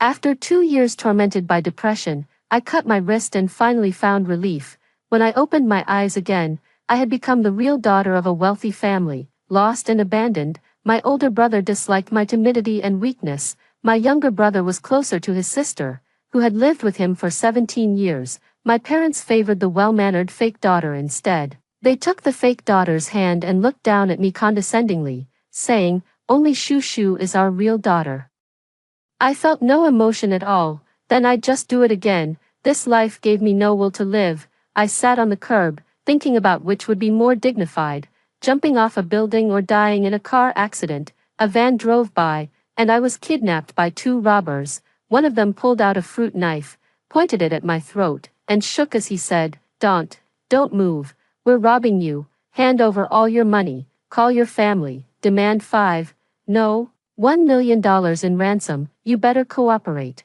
After 2 years tormented by depression, I cut my wrist and finally found relief. When I opened my eyes again, I had become the real daughter of a wealthy family, lost and abandoned. My older brother disliked my timidity and weakness. My younger brother was closer to his sister, who had lived with him for 17 years. My parents favored the well-mannered fake daughter instead. They took the fake daughter's hand and looked down at me condescendingly, saying, "Only Shushu is our real daughter." I felt no emotion at all. Then I'd just do it again. This life gave me no will to live. I sat on the curb, thinking about which would be more dignified, jumping off a building or dying in a car accident. A van drove by, and I was kidnapped by 2 robbers. One of them pulled out a fruit knife, pointed it at my throat, and shook as he said, Don't move. We're robbing you. Hand over all your money. Call your family. Demand $1 million in ransom. You better cooperate.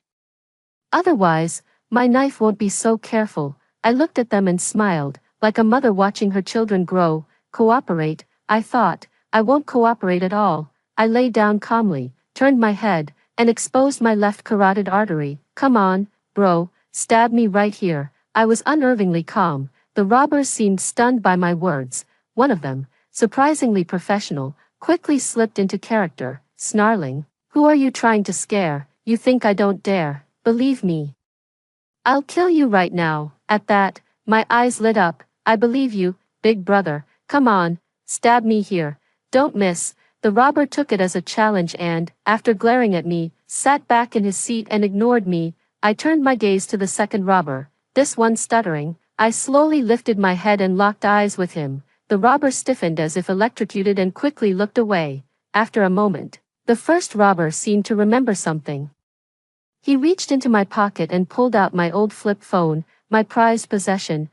Otherwise, my knife won't be so careful." I looked at them and smiled, like a mother watching her children grow. Cooperate, I thought. I won't cooperate at all. I lay down calmly, turned my head, and exposed my left carotid artery. "Come on, bro, stab me right here." I was unnervingly calm. The robbers seemed stunned by my words. One of them, surprisingly professional, quickly slipped into character, snarling, "Who are you trying to scare? You think I don't dare? Believe me. I'll kill you right now." At that, my eyes lit up. "I believe you, big brother. Come on, stab me here. Don't miss." The robber took it as a challenge and, after glaring at me, sat back in his seat and ignored me. I turned my gaze to the second robber, this one stuttering. I slowly lifted my head and locked eyes with him. The robber stiffened as if electrocuted and quickly looked away. After a moment, the first robber seemed to remember something. He reached into my pocket and pulled out my old flip phone, my prized possession.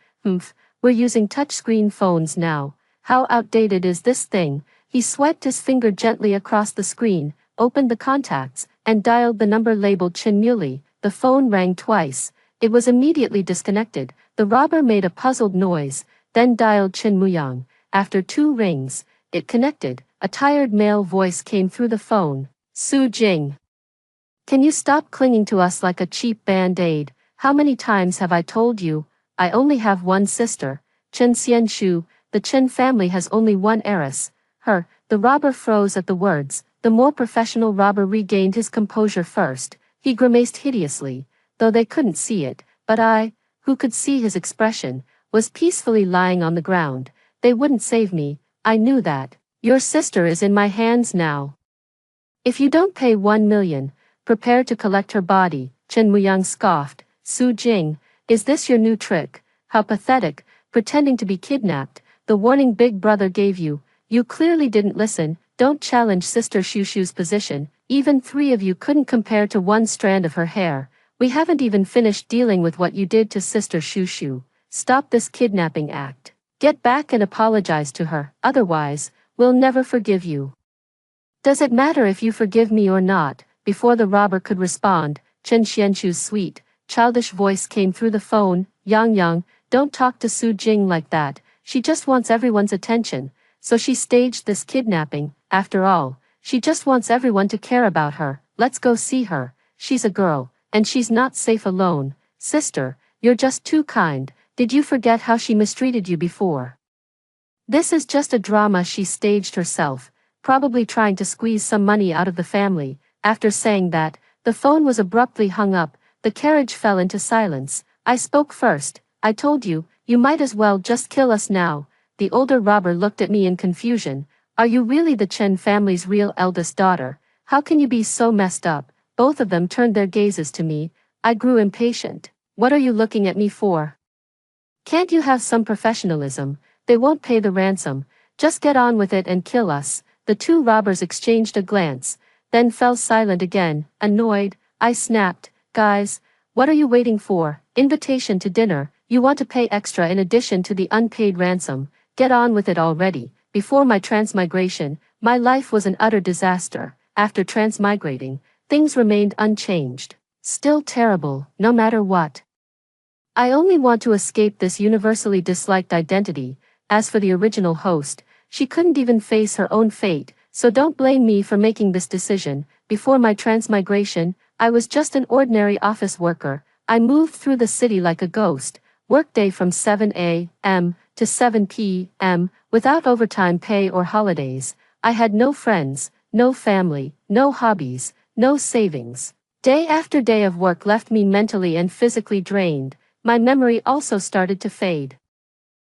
We're using touchscreen phones now. How outdated is this thing?" He swiped his finger gently across the screen, opened the contacts, and dialed the number labeled Chin Muley. The phone rang twice. It was immediately disconnected. The robber made a puzzled noise, then dialed Chin Muyang. After 2 rings, it connected. A tired male voice came through the phone. "Su Jing. Can you stop clinging to us like a cheap band-aid? How many times have I told you? I only have one sister, Chen Xianshu. The Chen family has only one heiress, her." The robber froze at the words. The more professional robber regained his composure first. He grimaced hideously, though they couldn't see it, but I, who could see his expression, was peacefully lying on the ground. They wouldn't save me, I knew that. "Your sister is in my hands now. If you don't pay 1 million, prepare to collect her body." Chen Muyang scoffed. "Su Jing, is this your new trick? How pathetic, pretending to be kidnapped. The warning Big Brother gave you. You clearly didn't listen. Don't challenge Sister Shushu's position. Even 3 of you couldn't compare to 1 strand of her hair. We haven't even finished dealing with what you did to Sister Shushu. Stop this kidnapping act. Get back and apologize to her, otherwise, we'll never forgive you." "Does it matter if you forgive me or not?" Before the robber could respond, Chen Xianshu's sweet, childish voice came through the phone. Yang, don't talk to Su Jing like that. She just wants everyone's attention. So she staged this kidnapping. After all, she just wants everyone to care about her. Let's go see her. She's a girl, and she's not safe alone." "Sister, you're just too kind. Did you forget how she mistreated you before? This is just a drama she staged herself, probably trying to squeeze some money out of the family." After saying that, the phone was abruptly hung up. The carriage fell into silence. "I spoke first. I told you, you might as well just kill us now." The older robber looked at me in confusion. "Are you really the Chen family's real eldest daughter? How can you be so messed up?" Both of them turned their gazes to me. I grew impatient. "What are you looking at me for? Can't you have some professionalism? They won't pay the ransom. Just get on with it and kill us." The 2 robbers exchanged a glance, then fell silent again. Annoyed, I snapped, "Guys, what are you waiting for? Invitation to dinner. You want to pay extra in addition to the unpaid ransom. Get on with it already." Before my transmigration, my life was an utter disaster. After transmigrating, things remained unchanged. Still terrible, no matter what. I only want to escape this universally disliked identity. As for the original host, she couldn't even face her own fate, so don't blame me for making this decision. Before my transmigration, I was just an ordinary office worker. I moved through the city like a ghost, workday from 7 a.m. to 7 p.m., without overtime pay or holidays. I had no friends, no family, no hobbies, no savings. Day after day of work left me mentally and physically drained. My memory also started to fade.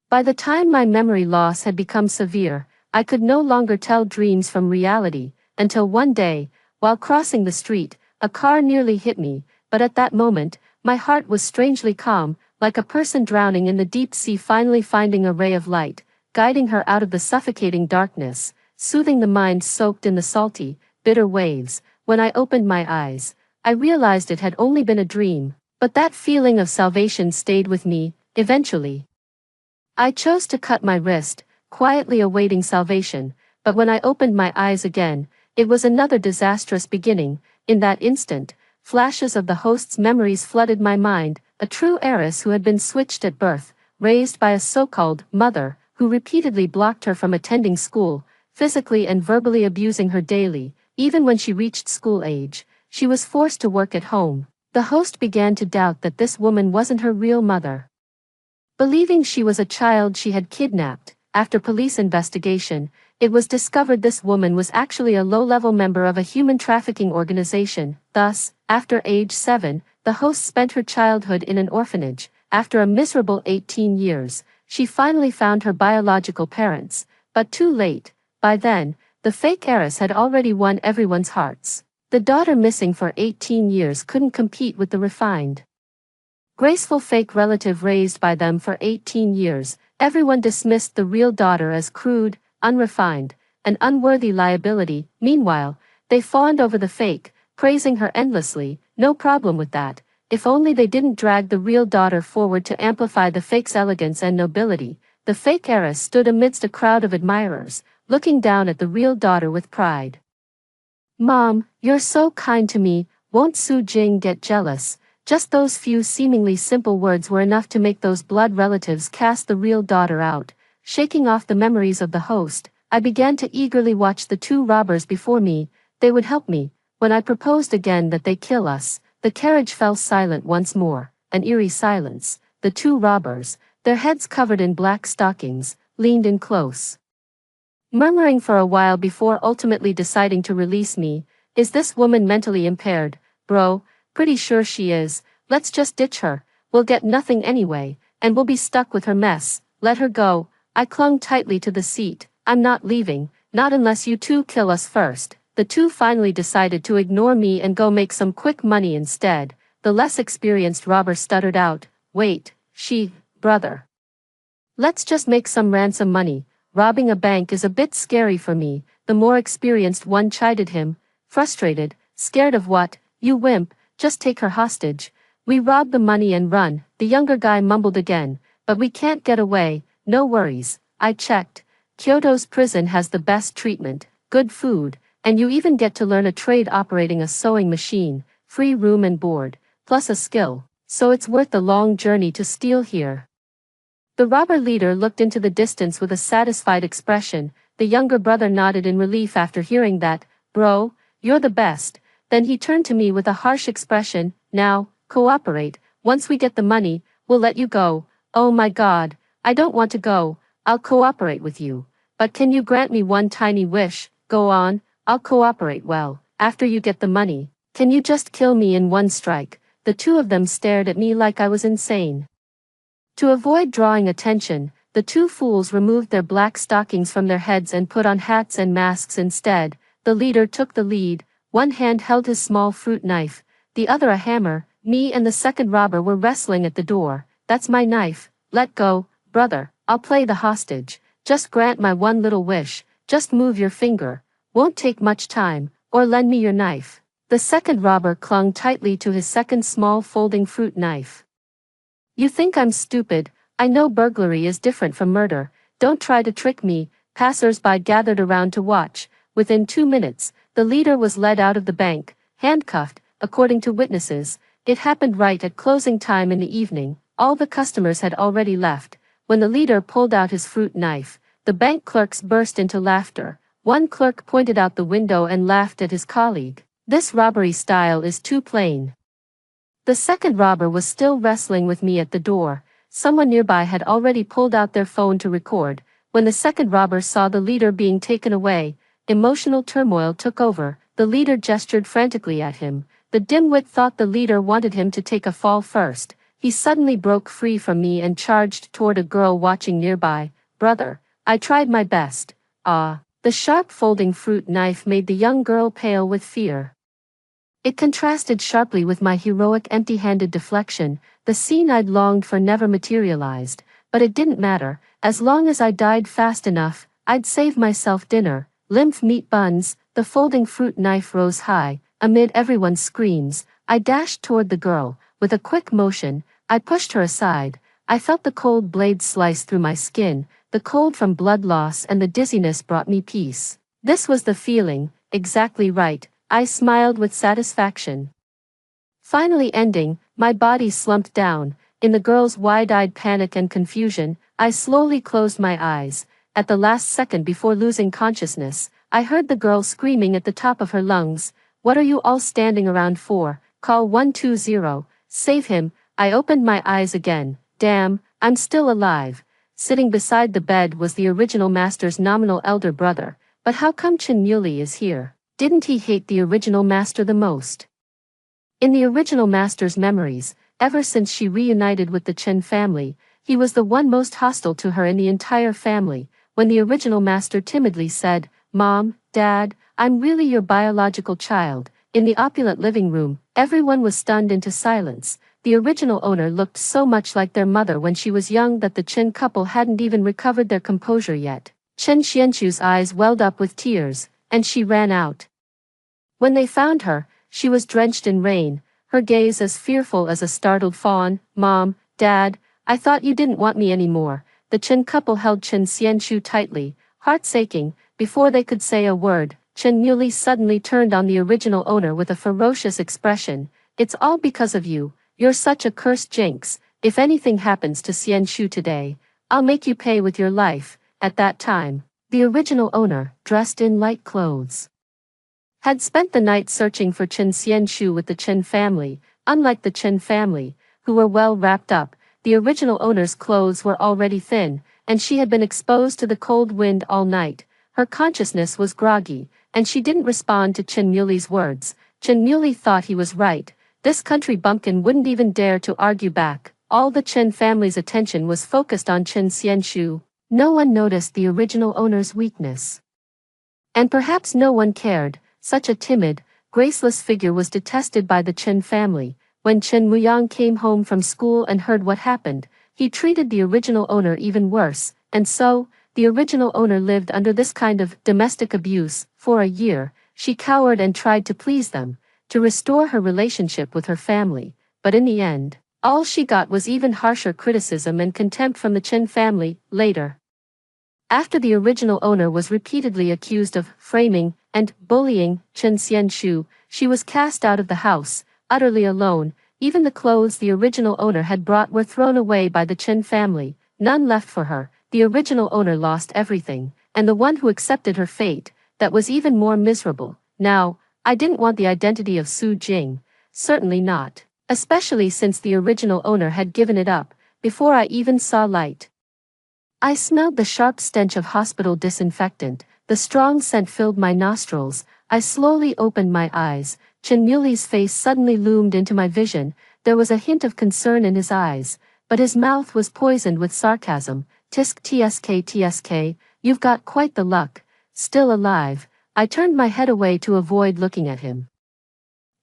By the time my memory loss had become severe, I could no longer tell dreams from reality, until one day, while crossing the street, a car nearly hit me, but at that moment, my heart was strangely calm, like a person drowning in the deep sea finally finding a ray of light, guiding her out of the suffocating darkness, soothing the mind soaked in the salty, bitter waves. When I opened my eyes, I realized it had only been a dream, but that feeling of salvation stayed with me. Eventually, I chose to cut my wrist, quietly awaiting salvation, but when I opened my eyes again, it was another disastrous beginning. In that instant, flashes of the host's memories flooded my mind, a true heiress who had been switched at birth, raised by a so-called mother, who repeatedly blocked her from attending school, physically and verbally abusing her daily. Even when she reached school age, she was forced to work at home. The host began to doubt that this woman wasn't her real mother. Believing she was a child she had kidnapped, after police investigation, it was discovered this woman was actually a low-level member of a human trafficking organization. Thus, after age 7, the host spent her childhood in an orphanage. After a miserable 18 years, she finally found her biological parents, but too late. By then, the fake heiress had already won everyone's hearts. The daughter missing for 18 years couldn't compete with the refined, graceful fake relative raised by them for 18 years. Everyone dismissed the real daughter as crude, unrefined, an unworthy liability. Meanwhile, they fawned over the fake, praising her endlessly. No problem with that, if only they didn't drag the real daughter forward to amplify the fake's elegance and nobility. The fake heiress stood amidst a crowd of admirers, looking down at the real daughter with pride. "Mom, you're so kind to me, won't Su Jing get jealous?" Just those few seemingly simple words were enough to make those blood relatives cast the real daughter out. Shaking off the memories of the host, I began to eagerly watch the two robbers before me. They would help me. When I proposed again that they kill us, the carriage fell silent once more, an eerie silence. The two robbers, their heads covered in black stockings, leaned in close, murmuring for a while before ultimately deciding to release me. "Is this woman mentally impaired, bro?" "Pretty sure she is. Let's just ditch her. We'll get nothing anyway, and we'll be stuck with her mess. Let her go." I clung tightly to the seat. "I'm not leaving, not unless you two kill us first." The two finally decided to ignore me and go make some quick money instead. The less experienced robber stuttered out, "Wait, brother. Let's just make some ransom money. Robbing a bank is a bit scary for me." The more experienced one chided him, frustrated. "Scared of what, you wimp? Just take her hostage. We rob the money and run." The younger guy mumbled again, "But we can't get away." "No worries, I checked. Kyoto's prison has the best treatment, good food, and you even get to learn a trade operating a sewing machine, free room and board, plus a skill, so it's worth the long journey to steal here." The robber leader looked into the distance with a satisfied expression. The younger brother nodded in relief after hearing that. "Bro, you're the best." Then he turned to me with a harsh expression. "Now, cooperate. Once we get the money, we'll let you go." "Oh my God, I don't want to go. I'll cooperate with you. But can you grant me one tiny wish?" "Go on, I'll cooperate. Well, after you get the money, can you just kill me in one strike?" The two of them stared at me like I was insane. To avoid drawing attention, the two fools removed their black stockings from their heads and put on hats and masks instead. The leader took the lead. One hand held his small fruit knife, the other a hammer. Me and the second robber were wrestling at the door. "That's my knife. Let go, brother. I'll play the hostage. Just grant my one little wish. Just move your finger. Won't take much time. Or lend me your knife." The second robber clung tightly to his second small folding fruit knife. "You think I'm stupid? I know burglary is different from murder. Don't try to trick me." Passers-by gathered around to watch. Within 2 minutes, the leader was led out of the bank, handcuffed. According to witnesses, it happened right at closing time in the evening. All the customers had already left. When the leader pulled out his fruit knife, the bank clerks burst into laughter. One clerk pointed out the window and laughed at his colleague. This robbery style is too plain. The second robber was still wrestling with me at the door. Someone nearby had already pulled out their phone to record. When the second robber saw the leader being taken away, emotional turmoil took over. The leader gestured frantically at him. The dimwit thought the leader wanted him to take a fall first. He suddenly broke free from me and charged toward a girl watching nearby. Brother, I tried my best. Ah. The sharp folding fruit knife made the young girl pale with fear. It contrasted sharply with my heroic empty-handed deflection. The scene I'd longed for never materialized, but it didn't matter. As long as I died fast enough, I'd save myself dinner. Lymph meat buns. The folding fruit knife rose high. Amid everyone's screams, I dashed toward the girl. With a quick motion, I pushed her aside. I felt the cold blade slice through my skin. The cold from blood loss and the dizziness brought me peace. This was the feeling, exactly right. I smiled with satisfaction. Finally ending, my body slumped down. In the girl's wide-eyed panic and confusion, I slowly closed my eyes. At the last second before losing consciousness, I heard the girl screaming at the top of her lungs, "What are you all standing around for? Call 120. Save him." I opened my eyes again. Damn, I'm still alive. Sitting beside the bed was the original master's nominal elder brother. But how come Chen Muley is here? Didn't he hate the original master the most? In the original master's memories, ever since she reunited with the Chen family, he was the one most hostile to her in the entire family. When the original master timidly said, "Mom, Dad, I'm really your biological child," in the opulent living room, everyone was stunned into silence. The original owner looked so much like their mother when she was young that the Chen couple hadn't even recovered their composure yet. Chen Xianchu's eyes welled up with tears, and she ran out. When they found her, she was drenched in rain, her gaze as fearful as a startled fawn. "Mom, Dad, I thought you didn't want me anymore." The Chen couple held Chen Xianchu tightly, hearts aching. Before they could say a word, Chen Muley suddenly turned on the original owner with a ferocious expression. "It's all because of you. You're such a cursed jinx. If anything happens to Xianchu today, I'll make you pay with your life." At that time, the original owner, dressed in light clothes, had spent the night searching for Chen Xianchu with the Chen family. Unlike the Chen family, who were well wrapped up, the original owner's clothes were already thin, and she had been exposed to the cold wind all night. Her consciousness was groggy, and she didn't respond to Chen Muley's words. Chen Muley thought he was right. This country bumpkin wouldn't even dare to argue back. All the Chen family's attention was focused on Chen Xianchu. No one noticed the original owner's weakness. And perhaps no one cared. Such a timid, graceless figure was detested by the Chen family. When Chen Muyang came home from school and heard what happened, he treated the original owner even worse, and so, the original owner lived under this kind of domestic abuse. For a year, she cowered and tried to please them, to restore her relationship with her family, but in the end, all she got was even harsher criticism and contempt from the Chen family. Later, after the original owner was repeatedly accused of framing and bullying Chen Xianchu, she was cast out of the house, utterly alone. Even the clothes the original owner had brought were thrown away by the Chen family, none left for her. The original owner lost everything, and the one who accepted her fate, that was even more miserable. Now, I didn't want the identity of Su Jing, certainly not, especially since the original owner had given it up, before I even saw light. I smelled the sharp stench of hospital disinfectant. The strong scent filled my nostrils. I slowly opened my eyes. Chen Muley's face suddenly loomed into my vision. There was a hint of concern in his eyes, but his mouth was poisoned with sarcasm. "Tisk tsk, you've got quite the luck. Still alive." I turned my head away to avoid looking at him.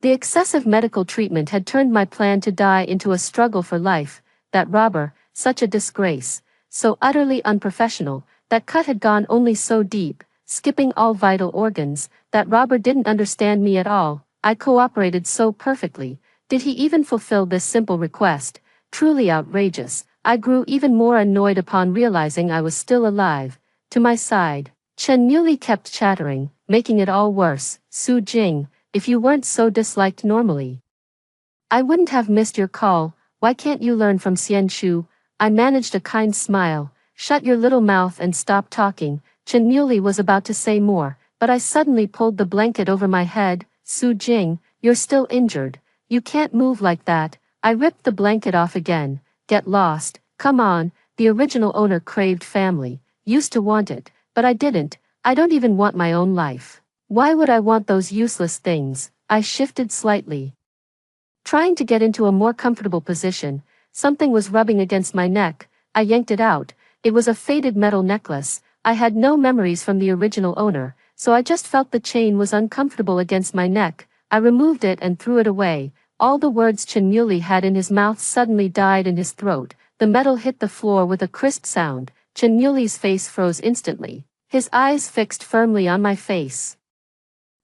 The excessive medical treatment had turned my plan to die into a struggle for life. That robber, such a disgrace. So utterly unprofessional. That cut had gone only so deep, skipping all vital organs. That robber didn't understand me at all. I cooperated so perfectly. Did he even fulfill this simple request? Truly outrageous. I grew even more annoyed upon realizing I was still alive. To my side, Chen Muley kept chattering, making it all worse. "Su Jing, if you weren't so disliked normally, I wouldn't have missed your call. Why can't you learn from Xianchu?" I managed a kind smile. "Shut your little mouth and stop talking." Chen Muley was about to say more, but I suddenly pulled the blanket over my head. Su Jing, you're still injured. You can't move like that. I ripped the blanket off again. Get lost. Come on, the original owner craved family. Used to want it, but I didn't. I don't even want my own life. Why would I want those useless things? I shifted slightly, trying to get into a more comfortable position. Something was rubbing against my neck. I yanked it out. It was a faded metal necklace. I had no memories from the original owner, so I just felt the chain was uncomfortable against my neck. I removed it and threw it away. All the words Chen Yuli had in his mouth suddenly died in his throat. The metal hit the floor with a crisp sound. Chen Yuli's face froze instantly, his eyes fixed firmly on my face.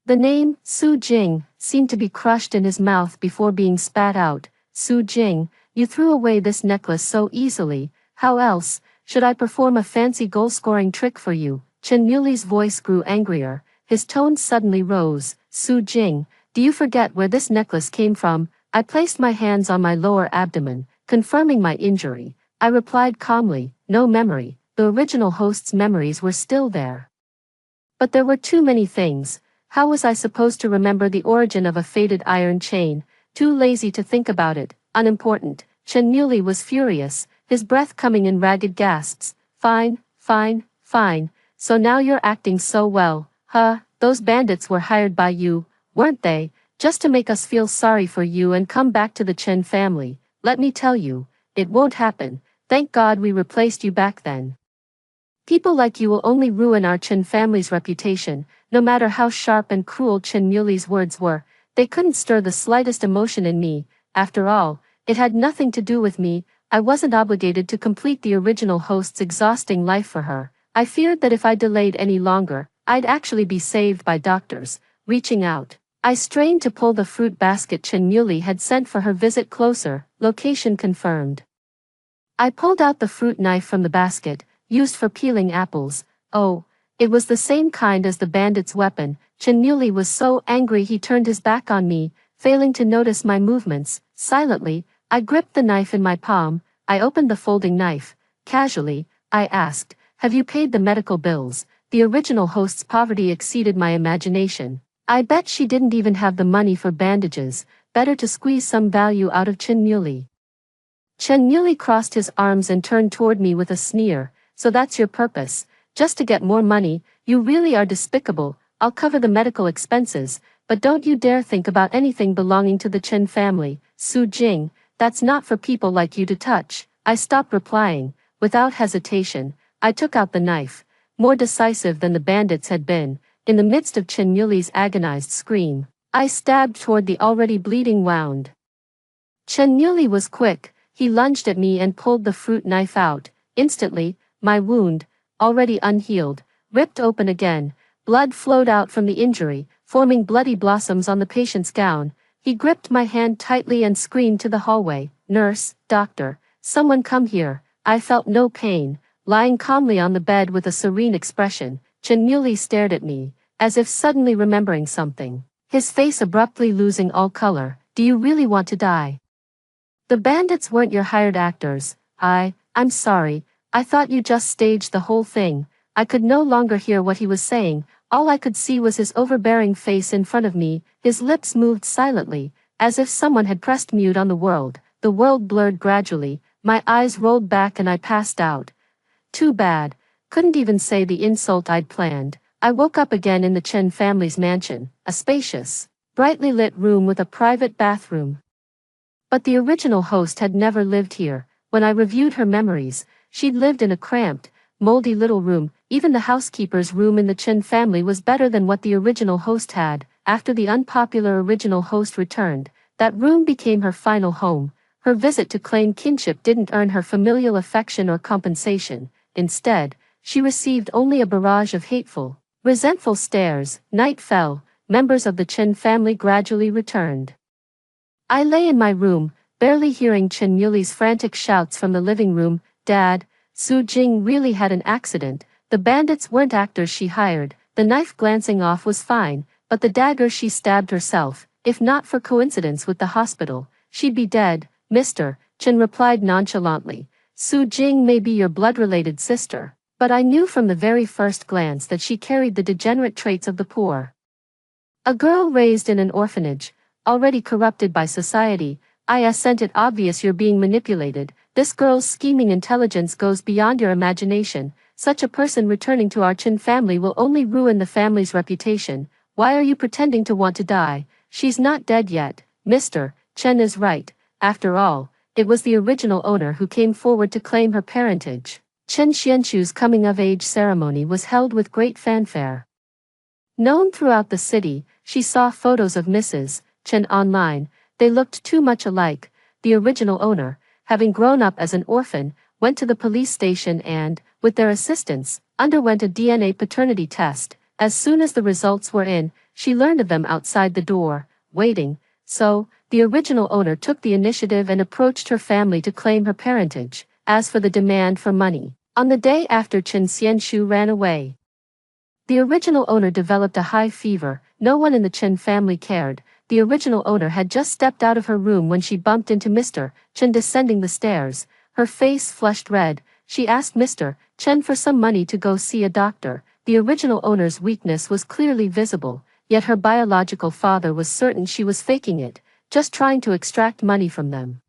The name, Su Jing, seemed to be crushed in his mouth before being spat out. Su Jing, you threw away this necklace so easily. How else should I perform a fancy goal-scoring trick for you? Chen Yuli's voice grew angrier. His tone suddenly rose. Su Jing, do you forget where this necklace came from? I placed my hands on my lower abdomen, confirming my injury. I replied calmly, no memory. The original host's memories were still there. But there were too many things. How was I supposed to remember the origin of a faded iron chain? Too lazy to think about it. Unimportant. Chen Yuli was furious, his breath coming in ragged gasps. Fine, fine, fine. So now you're acting so well, huh? Those bandits were hired by you, weren't they? Just to make us feel sorry for you and come back to the Chen family. Let me tell you, it won't happen. Thank God we replaced you back then. People like you will only ruin our Chen family's reputation. No matter how sharp and cruel Chen Yuli's words were, they couldn't stir the slightest emotion in me. After all, it had nothing to do with me. I wasn't obligated to complete the original host's exhausting life for her. I feared that if I delayed any longer, I'd actually be saved by doctors. Reaching out, I strained to pull the fruit basket Chen Yuli had sent for her visit closer. Location confirmed. I pulled out the fruit knife from the basket, used for peeling apples. Oh, it was the same kind as the bandit's weapon. Chen Yuli was so angry he turned his back on me, failing to notice my movements. Silently, I gripped the knife in my palm. I opened the folding knife. Casually, I asked, have you paid the medical bills? The original host's poverty exceeded my imagination. I bet she didn't even have the money for bandages. Better to squeeze some value out of Chen Yuli. Chen Yuli crossed his arms and turned toward me with a sneer. So that's your purpose? Just to get more money? You really are despicable. I'll cover the medical expenses, but don't you dare think about anything belonging to the Chen family. Su Jing, that's not for people like you to touch. I stopped replying. Without hesitation, I took out the knife. More decisive than the bandits had been, in the midst of Chen Yuli's agonized scream, I stabbed toward the already bleeding wound. Chen Yuli was quick. He lunged at me and pulled the fruit knife out. Instantly, my wound, already unhealed, ripped open again. Blood flowed out from the injury, forming bloody blossoms on the patient's gown. He gripped my hand tightly and screamed to the hallway, "Nurse, doctor, someone come here." I felt no pain. Lying calmly on the bed with a serene expression, Chen Yuli stared at me, as if suddenly remembering something, his face abruptly losing all color. "Do you really want to die? The bandits weren't your hired actors." I'm sorry. I thought you just staged the whole thing." I could no longer hear what he was saying. All I could see was his overbearing face in front of me. His lips moved silently, as if someone had pressed mute on the world. The world blurred gradually. My eyes rolled back and I passed out. Too bad. Couldn't even say the insult I'd planned. I woke up again in the Chen family's mansion, a spacious, brightly lit room with a private bathroom. But the original host had never lived here. When I reviewed her memories, she'd lived in a cramped, moldy little room. Even the housekeeper's room in the Chen family was better than what the original host had. After the unpopular original host returned, that room became her final home. Her visit to claim kinship didn't earn her familial affection or compensation. Instead, she received only a barrage of hateful, resentful stares. Night fell. Members of the Chen family gradually returned. I lay in my room, barely hearing Chen Yuli's frantic shouts from the living room. "Dad, Su Jing really had an accident. The bandits weren't actors she hired." The knife glancing off was fine, but the dagger she stabbed herself. "If not for coincidence with the hospital, she'd be dead, mister," Chen replied nonchalantly. "Su Jing may be your blood-related sister, but I knew from the very first glance that she carried the degenerate traits of the poor." A girl raised in an orphanage, already corrupted by society. I sent it obvious you're being manipulated. This girl's scheming intelligence goes beyond your imagination. Such a person returning to our Chin family will only ruin the family's reputation. Why are you pretending to want to die? She's not dead yet, Mr. Chen is right. After all, it was the original owner who came forward to claim her parentage. Chen Xianxu's coming-of-age ceremony was held with great fanfare. Known throughout the city, she saw photos of Mrs. Chen online. They looked too much alike. The original owner, having grown up as an orphan, went to the police station and, with their assistance, underwent a DNA paternity test. As soon as the results were in, she learned of them outside the door, waiting. So, the original owner took the initiative and approached her family to claim her parentage. As for the demand for money, on the day after Chen Xianxu ran away, the original owner developed a high fever. No one in the Chen family cared. The original owner had just stepped out of her room when she bumped into Mr. Chen descending the stairs. Her face flushed red. She asked Mr. Chen for some money to go see a doctor. The original owner's weakness was clearly visible, yet her biological father was certain she was faking it, just trying to extract money from them.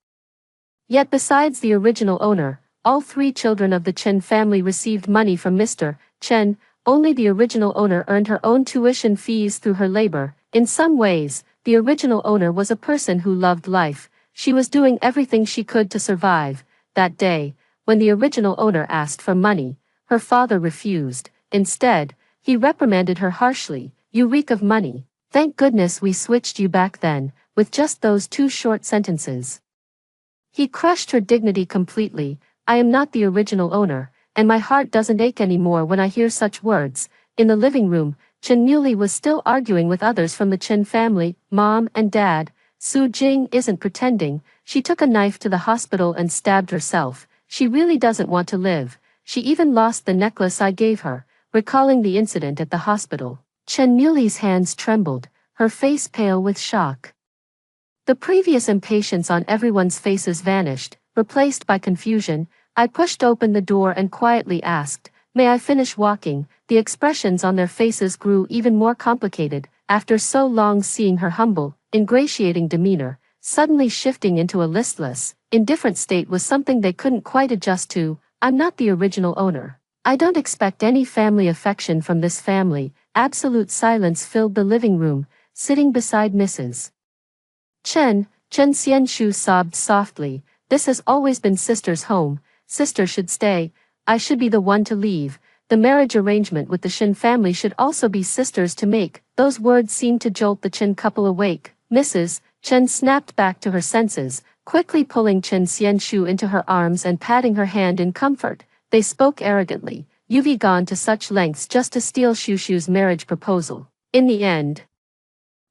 Yet besides the original owner, all three children of the Chen family received money from Mr. Chen. Only the original owner earned her own tuition fees through her labor. In some ways, the original owner was a person who loved life. She was doing everything she could to survive. That day, when the original owner asked for money, her father refused. Instead, he reprimanded her harshly. You reek of money. Thank goodness we switched you back then, with just those two short sentences. He crushed her dignity completely. I am not the original owner, and my heart doesn't ache anymore when I hear such words. In the living room, Chen Yuli was still arguing with others from the Chen family, Mom and Dad. Su Jing isn't pretending. She took a knife to the hospital and stabbed herself. She really doesn't want to live. She even lost the necklace I gave her. Recalling the incident at the hospital, Chen Yuli's hands trembled, her face pale with shock. The previous impatience on everyone's faces vanished, replaced by confusion. I pushed open the door and quietly asked, "May I finish walking?" The expressions on their faces grew even more complicated, after so long seeing her humble, ingratiating demeanor, suddenly shifting into a listless, indifferent state was something they couldn't quite adjust to. I'm not the original owner. I don't expect any family affection from this family. Absolute silence filled the living room. Sitting beside Mrs. Chen Xianxu sobbed softly. This has always been sister's home. Sister should stay. I should be the one to leave. The marriage arrangement with the Shin family should also be sister's to make. Those words seemed to jolt the Chen couple awake. Mrs. Chen snapped back to her senses, quickly pulling Chen Xianxu into her arms and patting her hand in comfort. They spoke arrogantly. You've gone to such lengths just to steal Shushu's marriage proposal. In the end,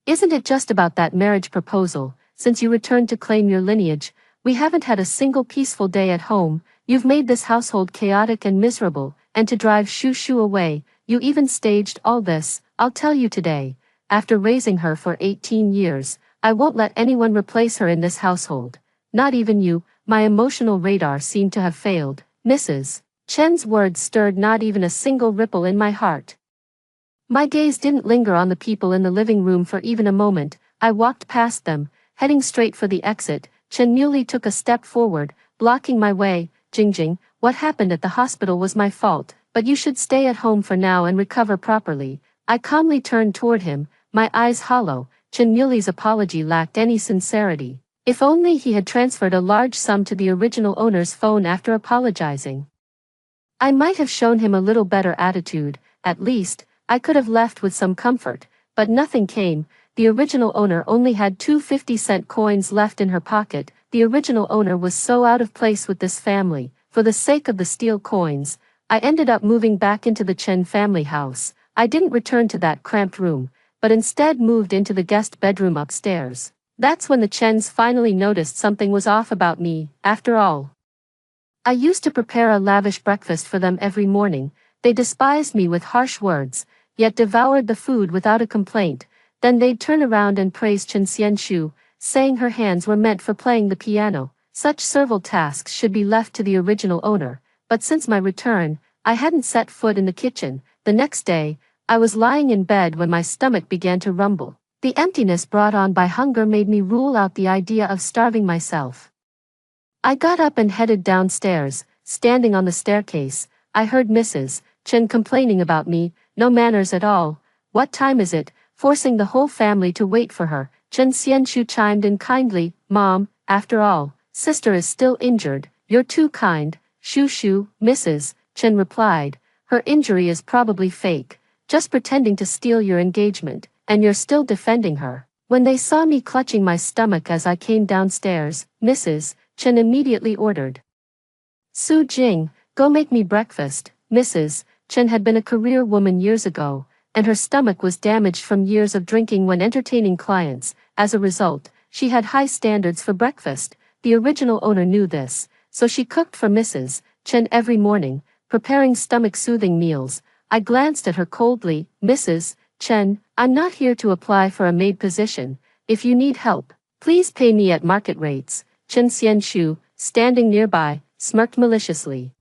isn't it just about that marriage proposal? Since you returned to claim your lineage, we haven't had a single peaceful day at home. You've made this household chaotic and miserable, and to drive Shushu away, you even staged all this. I'll tell you today, after raising her for 18 years, I won't let anyone replace her in this household. Not even you. My emotional radar seemed to have failed. Mrs. Chen's words stirred not even a single ripple in my heart. My gaze didn't linger on the people in the living room for even a moment. I walked past them, heading straight for the exit. Chen Yuli took a step forward, blocking my way. Jingjing, what happened at the hospital was my fault, but you should stay at home for now and recover properly. I calmly turned toward him, my eyes hollow. Chen Yuli's apology lacked any sincerity. If only he had transferred a large sum to the original owner's phone after apologizing. I might have shown him a little better attitude. At least, I could have left with some comfort, but nothing came. The original owner only had 2 50-cent coins left in her pocket. The original owner was so out of place with this family. For the sake of the steel coins, I ended up moving back into the Chen family house. I didn't return to that cramped room, but instead moved into the guest bedroom upstairs. That's when the Chens finally noticed something was off about me. After all, I used to prepare a lavish breakfast for them every morning. They despised me with harsh words, yet devoured the food without a complaint. Then they'd turn around and praise Chen Xianxu, saying her hands were meant for playing the piano. Such servile tasks should be left to the original owner, but since my return, I hadn't set foot in the kitchen. The next day, I was lying in bed when my stomach began to rumble. The emptiness brought on by hunger made me rule out the idea of starving myself. I got up and headed downstairs. Standing on the staircase, I heard Mrs. Chen complaining about me. No manners at all. What time is it? Forcing the whole family to wait for her. Chen Xianshu chimed in kindly. Mom, after all, sister is still injured. You're too kind. Shoo shoo, Mrs. Chen replied. Her injury is probably fake. Just pretending to steal your engagement, and you're still defending her. When they saw me clutching my stomach as I came downstairs, Mrs. Chen immediately ordered. Su Jing, go make me breakfast. Mrs. Chen had been a career woman years ago, and her stomach was damaged from years of drinking when entertaining clients. As a result, she had high standards for breakfast. The original owner knew this, so she cooked for Mrs. Chen every morning, preparing stomach-soothing meals. I glanced at her coldly. Mrs. Chen, I'm not here to apply for a maid position. If you need help, please pay me at market rates. Chen Xianshu, standing nearby, smirked maliciously.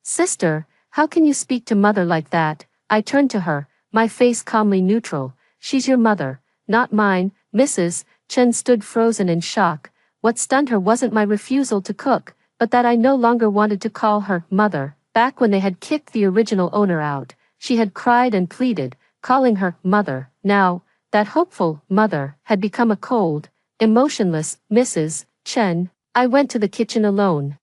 Sister, how can you speak to mother like that? I turned to her, my face calmly neutral. She's your mother, not mine. Mrs. Chen stood frozen in shock. What stunned her wasn't my refusal to cook, but that I no longer wanted to call her mother. Back when they had kicked the original owner out, she had cried and pleaded, calling her mother. Now, that hopeful mother had become a cold, emotionless Mrs. Chen. I went to the kitchen alone.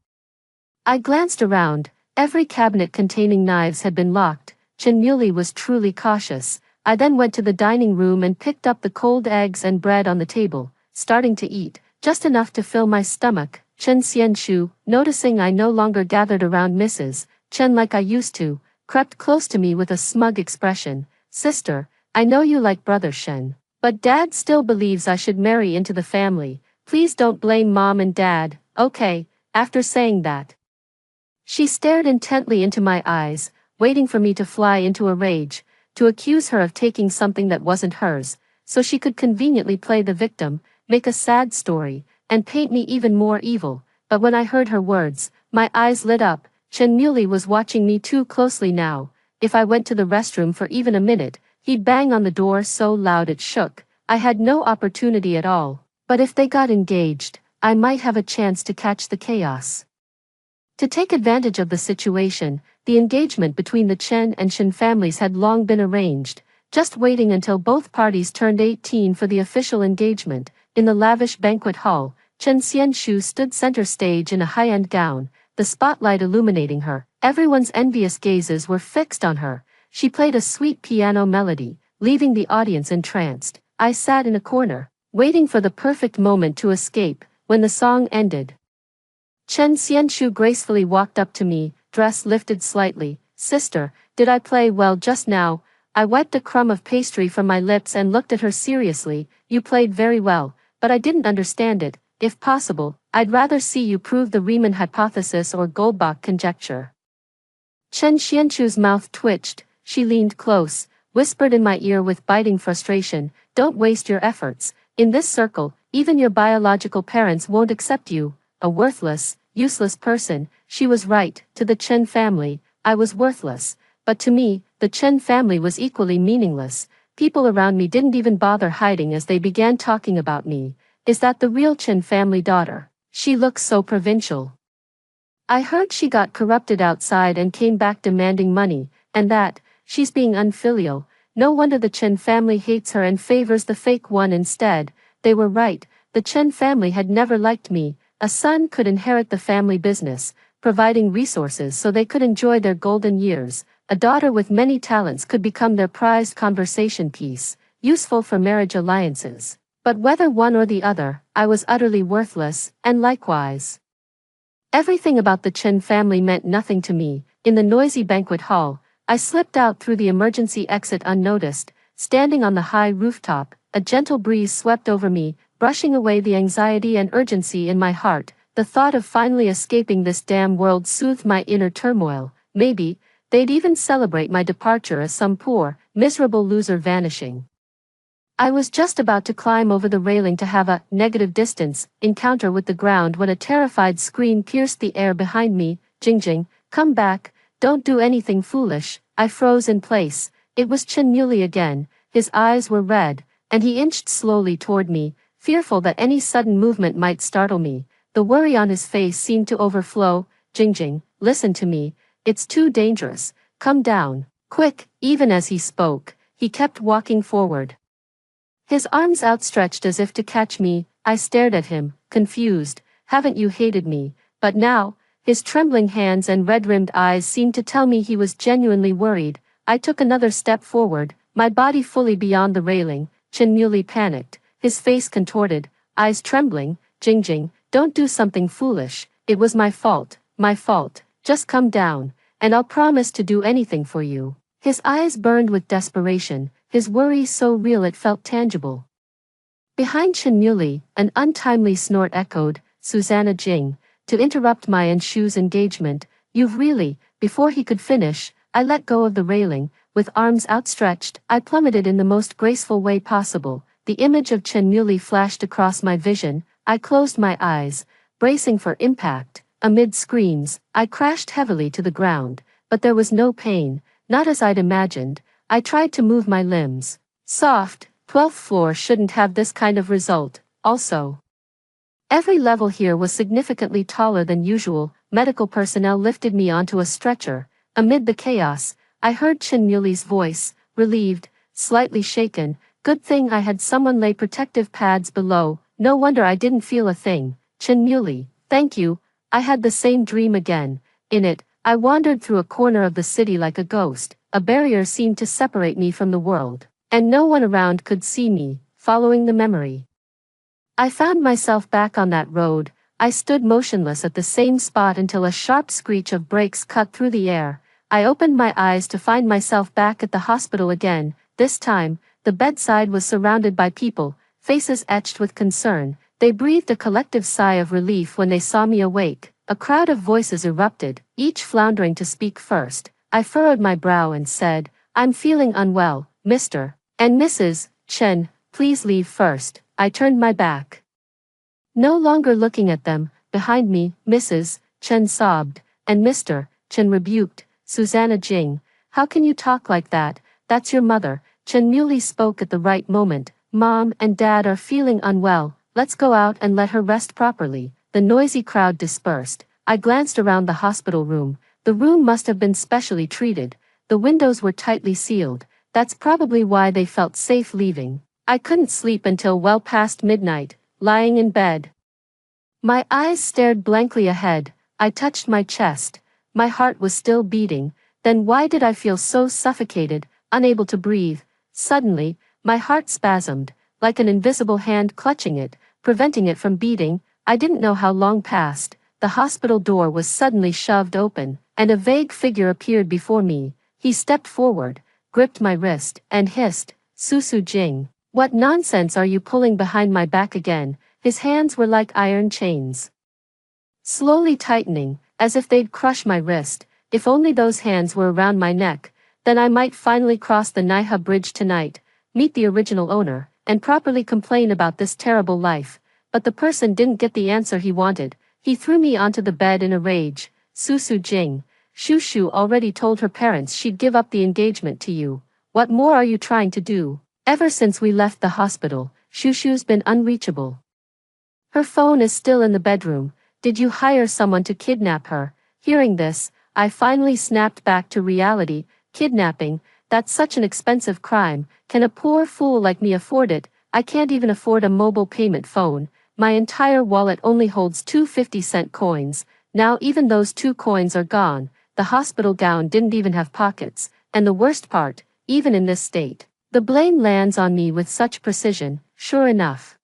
I glanced around. Every cabinet containing knives had been locked. Chen Muley was truly cautious. I then went to the dining room and picked up the cold eggs and bread on the table, starting to eat, just enough to fill my stomach. Chen Xianshu, noticing I no longer gathered around Mrs. Chen like I used to, crept close to me with a smug expression. Sister, I know you like brother Shen, but dad still believes I should marry into the family. Please don't blame mom and dad, okay? After saying that, she stared intently into my eyes, waiting for me to fly into a rage, to accuse her of taking something that wasn't hers, so she could conveniently play the victim, make a sad story, and paint me even more evil. But when I heard her words, my eyes lit up. Chen Muley was watching me too closely now. If I went to the restroom for even a minute, he'd bang on the door so loud it shook. I had no opportunity at all. But if they got engaged, I might have a chance to catch the chaos. To take advantage of the situation, the engagement between the Chen and Shen families had long been arranged, just waiting until both parties turned 18 for the official engagement. In the lavish banquet hall, Chen Xianshu stood center stage in a high-end gown, the spotlight illuminating her. Everyone's envious gazes were fixed on her. She played a sweet piano melody, leaving the audience entranced. I sat in a corner, waiting for the perfect moment to escape. When the song ended, Chen Xianshu gracefully walked up to me, dress lifted slightly. Sister, did I play well just now? I wiped a crumb of pastry from my lips and looked at her seriously. You played very well, but I didn't understand it. If possible, I'd rather see you prove the Riemann hypothesis or Goldbach conjecture. Chen Xianshu's mouth twitched. She leaned close, whispered in my ear with biting frustration, don't waste your efforts. In this circle, even your biological parents won't accept you. A worthless, useless person. She was right. To the Chen family, I was worthless. But to me, the Chen family was equally meaningless. People around me didn't even bother hiding as they began talking about me. Is that the real Chen family daughter? She looks so provincial. I heard she got corrupted outside and came back demanding money, and that, she's being unfilial. No wonder the Chen family hates her and favors the fake one instead. They were right. The Chen family had never liked me. A son could inherit the family business, providing resources so they could enjoy their golden years. A daughter with many talents could become their prized conversation piece, useful for marriage alliances. But whether one or the other, I was utterly worthless, and likewise. Everything about the Chen family meant nothing to me. In the noisy banquet hall, I slipped out through the emergency exit unnoticed. Standing on the high rooftop, a gentle breeze swept over me, brushing away the anxiety and urgency in my heart. The thought of finally escaping this damn world soothed my inner turmoil. Maybe, they'd even celebrate my departure as some poor, miserable loser vanishing. I was just about to climb over the railing to have a negative distance encounter with the ground when a terrified scream pierced the air behind me. Jing Jing, come back, don't do anything foolish. I froze in place, It was Chen Muley again. His eyes were red, and he inched slowly toward me, fearful that any sudden movement might startle me. The worry on his face seemed to overflow. Jingjing, listen to me. It's too dangerous. Come down. Quick. Even as he spoke, he kept walking forward, his arms outstretched as if to catch me. I stared at him, confused. Haven't you hated me? But now, his trembling hands and red-rimmed eyes seemed to tell me he was genuinely worried. I took another step forward, my body fully beyond the railing. Chen Muley panicked, his face contorted, eyes trembling. Jingjing, don't do something foolish. It was my fault. My fault. Just come down, and I'll promise to do anything for you. His eyes burned with desperation, his worry so real it felt tangible. Behind Chen Muley, an untimely snort echoed, Susanna Jing, to interrupt my and Shu's engagement. You've really. Before he could finish, I let go of the railing. With arms outstretched, I plummeted in the most graceful way possible. The image of Chen Muley flashed across my vision. I closed my eyes, bracing for impact. Amid screams, I crashed heavily to the ground, but there was no pain, not as I'd imagined. I tried to move my limbs. Soft, 12th floor shouldn't have this kind of result. Also, every level here was significantly taller than usual. Medical personnel lifted me onto a stretcher. Amid the chaos, I heard Chen Muley's voice, relieved, slightly shaken. Good thing I had someone lay protective pads below. No wonder I didn't feel a thing. Chen Muley, thank you. I had the same dream again. In it, I wandered through a corner of the city like a ghost. A barrier seemed to separate me from the world, and no one around could see me. Following the memory, I found myself back on that road. I stood motionless at the same spot until a sharp screech of brakes cut through the air. I opened my eyes to find myself back at the hospital again. This time, the bedside was surrounded by people, faces etched with concern. They breathed a collective sigh of relief when they saw me awake. A crowd of voices erupted, each floundering to speak first. I furrowed my brow and said, I'm feeling unwell, Mr. and Mrs. Chen, please leave first. I turned my back, no longer looking at them. Behind me, Mrs. Chen sobbed, and Mr. Chen rebuked, Susanna Jing, how can you talk like that? That's your mother. Chen Muley spoke at the right moment. Mom and Dad are feeling unwell. Let's go out and let her rest properly. The noisy crowd dispersed. I glanced around the hospital room. The room must have been specially treated. The windows were tightly sealed. That's probably why they felt safe leaving. I couldn't sleep until well past midnight, lying in bed. My eyes stared blankly ahead. I touched my chest. My heart was still beating. Then why did I feel so suffocated, unable to breathe? Suddenly, my heart spasmed, like an invisible hand clutching it, preventing it from beating. I didn't know how long passed. The hospital door was suddenly shoved open, and a vague figure appeared before me. He stepped forward, gripped my wrist, and hissed, Susu Jing, what nonsense are you pulling behind my back again? His hands were like iron chains, slowly tightening, as if they'd crush my wrist. If only those hands were around my neck, then I might finally cross the Naiha Bridge tonight, meet the original owner, and properly complain about this terrible life. But the person didn't get the answer he wanted. He threw me onto the bed in a rage. Susu Jing, Shushu already told her parents she'd give up the engagement to you. What more are you trying to do? Ever since we left the hospital, Shushu's been unreachable. Her phone is still in the bedroom. Did you hire someone to kidnap her? Hearing this, I finally snapped back to reality. Kidnapping? That's such an expensive crime. Can a poor fool like me afford it? I can't even afford a mobile payment phone. My entire wallet only holds 2 50-cent coins. Now even those 2 coins are gone. The hospital gown didn't even have pockets. And the worst part, even in this state, the blame lands on me with such precision. Sure enough,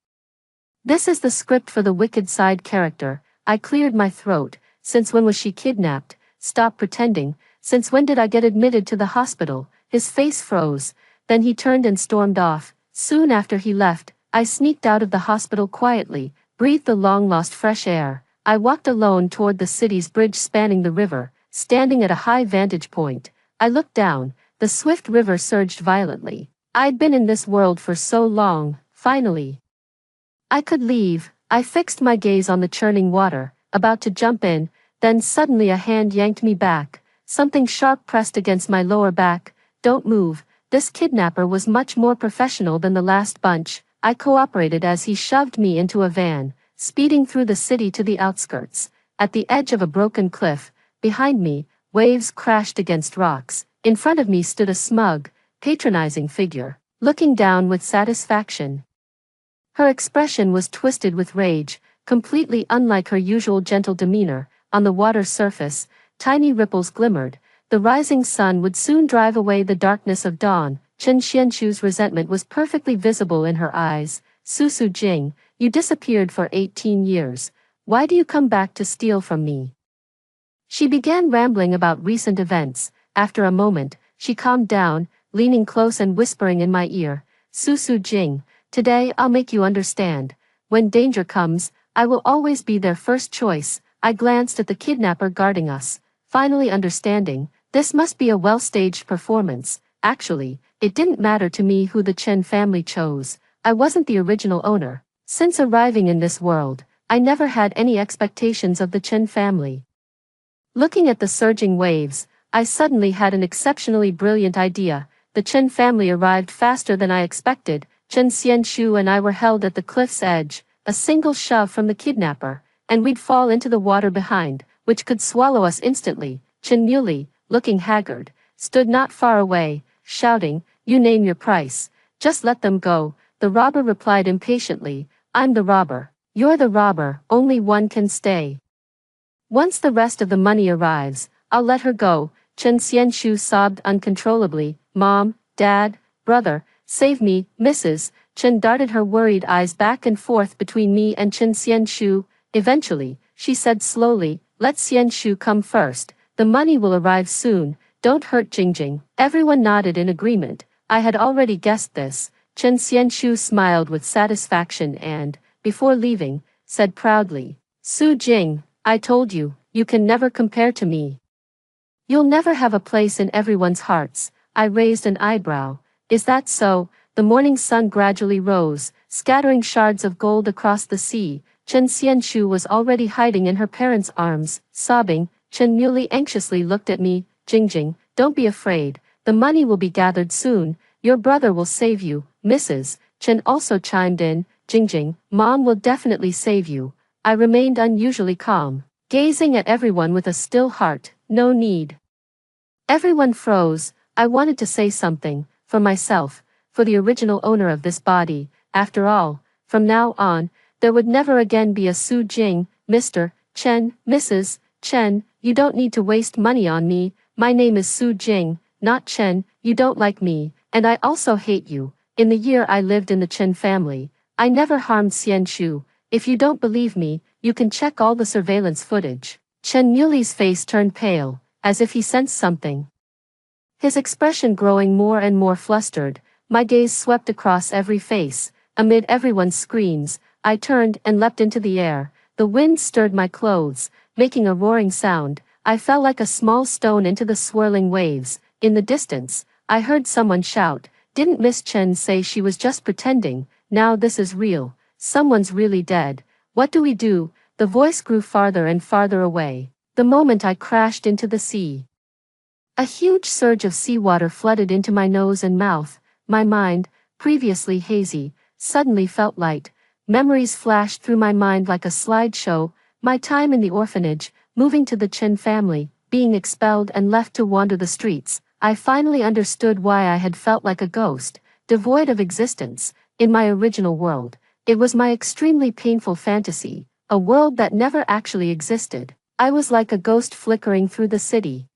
this is the script for the wicked side character. I cleared my throat. Since when was she kidnapped? Stop pretending. Since when did I get admitted to the hospital? His face froze. Then he turned and stormed off. Soon after he left, I sneaked out of the hospital quietly, breathed the long-lost fresh air. I walked alone toward the city's bridge spanning the river. Standing at a high vantage point, I looked down. The swift river surged violently. I'd been in this world for so long. Finally, I could leave. I fixed my gaze on the churning water, about to jump in, then suddenly a hand yanked me back. Something sharp pressed against my lower back. Don't move. this kidnapper was much more professional than the last bunch. I cooperated as he shoved me into a van, speeding through the city to the outskirts. At the edge of a broken cliff, behind me, waves crashed against rocks. In front of me stood a smug, patronizing figure, looking down with satisfaction. Her expression was twisted with rage, completely unlike her usual gentle demeanor. On the water's surface, tiny ripples glimmered. The rising sun would soon drive away the darkness of dawn. Chen Xianshu's resentment was perfectly visible in her eyes. Su Jing, you disappeared for 18 years. Why do you come back to steal from me? She began rambling about recent events. After a moment, she calmed down, leaning close and whispering in my ear, Su Jing, today I'll make you understand. When danger comes, I will always be their first choice. I glanced at the kidnapper guarding us, finally understanding, this must be a well-staged performance. Actually, it didn't matter to me who the Chen family chose. I wasn't the original owner. Since arriving in this world, I never had any expectations of the Chen family. Looking at the surging waves, I suddenly had an exceptionally brilliant idea. The Chen family arrived faster than I expected. Chen Xianshu and I were held at the cliff's edge, a single shove from the kidnapper, and we'd fall into the water behind, which could swallow us instantly. Chen Muley, looking haggard, stood not far away, shouting, you name your price. Just let them go. The robber replied impatiently, I'm the robber. You're the robber, only one can stay. Once the rest of the money arrives, I'll let her go. Chen Xianshu sobbed uncontrollably, Mom, Dad, brother, save me, Mrs. Chen darted her worried eyes back and forth between me and Chen Xianshu. Eventually, she said slowly, let Xianshu come first. The money will arrive soon. Don't hurt Jingjing. Everyone nodded in agreement. I had already guessed this. Chen Xianshu smiled with satisfaction and, before leaving, said proudly, Su Jing, I told you, you can never compare to me. You'll never have a place in everyone's hearts. I raised an eyebrow. Is that so? The morning sun gradually rose, scattering shards of gold across the sea. Chen Xianshu was already hiding in her parents' arms, sobbing. Chen Muley anxiously looked at me, Jingjing, don't be afraid. The money will be gathered soon. Your brother will save you, Mrs. Chen also chimed in, Jingjing, Mom will definitely save you. I remained unusually calm, gazing at everyone with a still heart. No need. Everyone froze. I wanted to say something, for myself, for the original owner of this body. After all, from now on, there would never again be a Su Jing. Mr. Chen, Mrs. Chen, you don't need to waste money on me. My name is Su Jing, not Chen. You don't like me, and I also hate you. In the year I lived in the Chen family, I never harmed Xianshu. If you don't believe me, you can check all the surveillance footage. Chen Muley's face turned pale, as if he sensed something. His expression growing more and more flustered, my gaze swept across every face. Amid everyone's screams, I turned and leapt into the air. The wind stirred my clothes, making a roaring sound. I fell like a small stone into the swirling waves. In the distance, I heard someone shout, didn't Miss Chen say she was just pretending? Now this is real. Someone's really dead. What do we do? The voice grew farther and farther away. The moment I crashed into the sea. A huge surge of seawater flooded into my nose and mouth. My mind, previously hazy, suddenly felt light. Memories flashed through my mind like a slideshow. My time in the orphanage, moving to the Chen family, being expelled and left to wander the streets. I finally understood why I had felt like a ghost, devoid of existence, in my original world. It was my extremely painful fantasy, a world that never actually existed. I was like a ghost flickering through the city.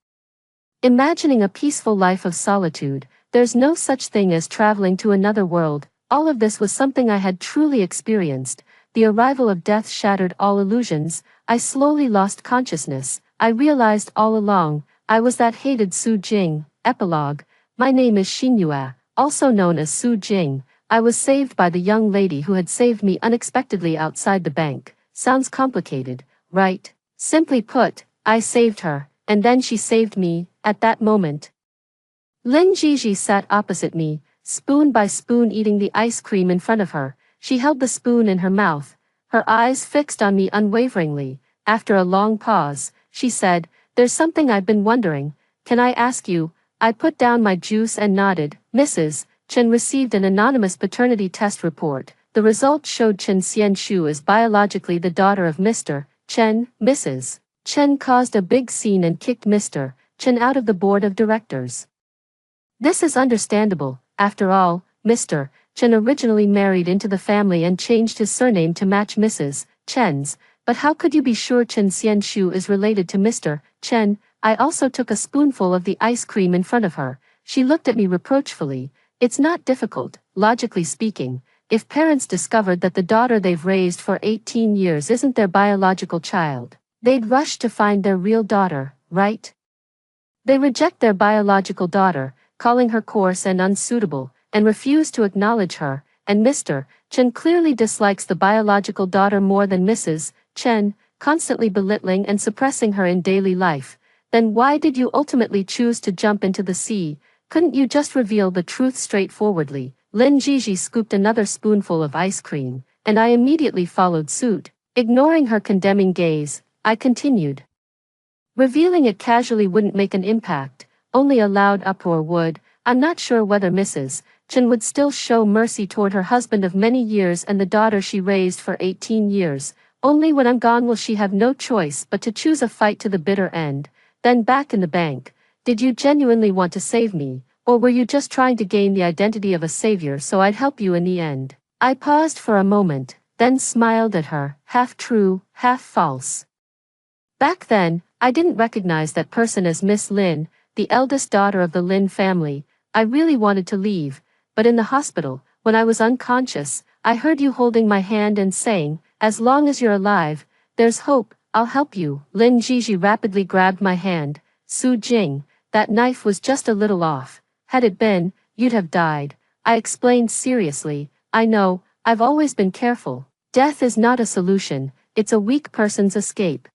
Imagining a peaceful life of solitude, there's no such thing as traveling to another world. All of this was something I had truly experienced. The arrival of death shattered all illusions. I slowly lost consciousness. I realized all along, I was that hated Su Jing. Epilogue. My name is Xinyue, also known as Su Jing. I was saved by the young lady who had saved me unexpectedly outside the bank. Sounds complicated, right? Simply put, I saved her, and then she saved me. At that moment, Lin Jiji sat opposite me, spoon by spoon eating the ice cream in front of her. She held the spoon in her mouth, her eyes fixed on me unwaveringly. After a long pause, she said, there's something I've been wondering. Can I ask you? I put down my juice and nodded. Mrs. Chen received an anonymous paternity test report. The results showed Chen Xianshu is biologically the daughter of Mr. Chen. Mrs. Chen caused a big scene and kicked Mr. Chen out of the board of directors. This is understandable. After all, Mr. Chen originally married into the family and changed his surname to match Mrs. Chen's, but how could you be sure Chen Xianshu is related to Mr. Chen? I also took a spoonful of the ice cream in front of her. She looked at me reproachfully. It's not difficult, logically speaking. If parents discovered that the daughter they've raised for 18 years isn't their biological child, they'd rush to find their real daughter, right? They reject their biological daughter, calling her coarse and unsuitable, and refuse to acknowledge her, and Mr. Chen clearly dislikes the biological daughter more than Mrs. Chen, constantly belittling and suppressing her in daily life. Then why did you ultimately choose to jump into the sea? Couldn't you just reveal the truth straightforwardly? Lin Jiji scooped another spoonful of ice cream, and I immediately followed suit. Ignoring her condemning gaze, I continued. Revealing it casually wouldn't make an impact, only a loud uproar would. I'm not sure whether Mrs. Chen would still show mercy toward her husband of many years and the daughter she raised for 18 years. Only when I'm gone will she have no choice but to choose a fight to the bitter end. Then back in the bank, did you genuinely want to save me, or were you just trying to gain the identity of a savior so I'd help you in the end? I paused for a moment, then smiled at her, half true, half false. Back then, I didn't recognize that person as Miss Lin, the eldest daughter of the Lin family. I really wanted to leave, but in the hospital, when I was unconscious, I heard you holding my hand and saying, as long as you're alive, there's hope, I'll help you. Lin Jiji rapidly grabbed my hand. Su Jing, that knife was just a little off. Had it been, you'd have died. I explained seriously. I know, I've always been careful. Death is not a solution, it's a weak person's escape.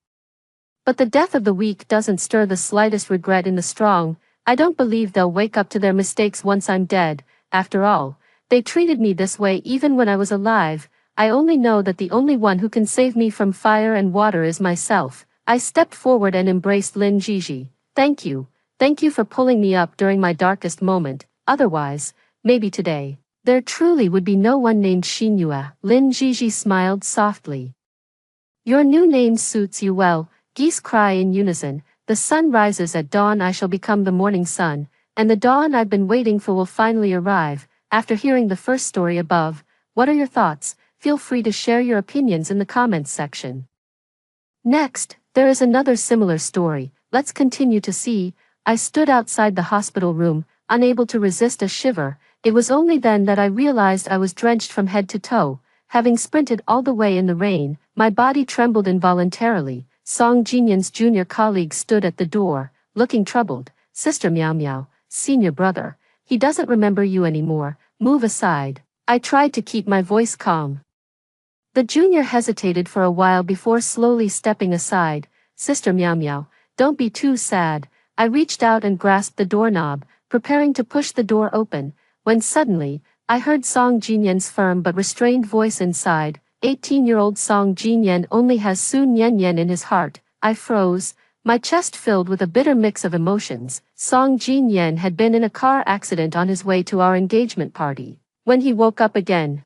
But the death of the weak doesn't stir the slightest regret in the strong. I don't believe they'll wake up to their mistakes once I'm dead. After all, they treated me this way even when I was alive. I only know that the only one who can save me from fire and water is myself. I stepped forward and embraced Lin Jiji. Thank you. Thank you for pulling me up during my darkest moment. Otherwise, maybe today, there truly would be no one named Xinyue. Lin Jiji smiled softly. Your new name suits you well. Geese cry in unison. The sun rises at dawn. I shall become the morning sun, and the dawn I've been waiting for will finally arrive. After hearing the first story above, what are your thoughts? Feel free to share your opinions in the comments section. Next, there is another similar story. Let's continue to see. I stood outside the hospital room, unable to resist a shiver. It was only then that I realized I was drenched from head to toe. Having sprinted all the way in the rain, my body trembled involuntarily. Song Jinyan's junior colleague stood at the door, looking troubled. Sister Meow Meow, senior brother, he doesn't remember you anymore, move aside. I tried to keep my voice calm. The junior hesitated for a while before slowly stepping aside. Sister Meow Meow, don't be too sad. I reached out and grasped the doorknob, preparing to push the door open, when suddenly, I heard Song Jinyan's firm but restrained voice inside. 18-year-old Song Jinyan only has Su Nianyan in his heart. I froze, my chest filled with a bitter mix of emotions. Song Jinyan had been in a car accident on his way to our engagement party. When he woke up again,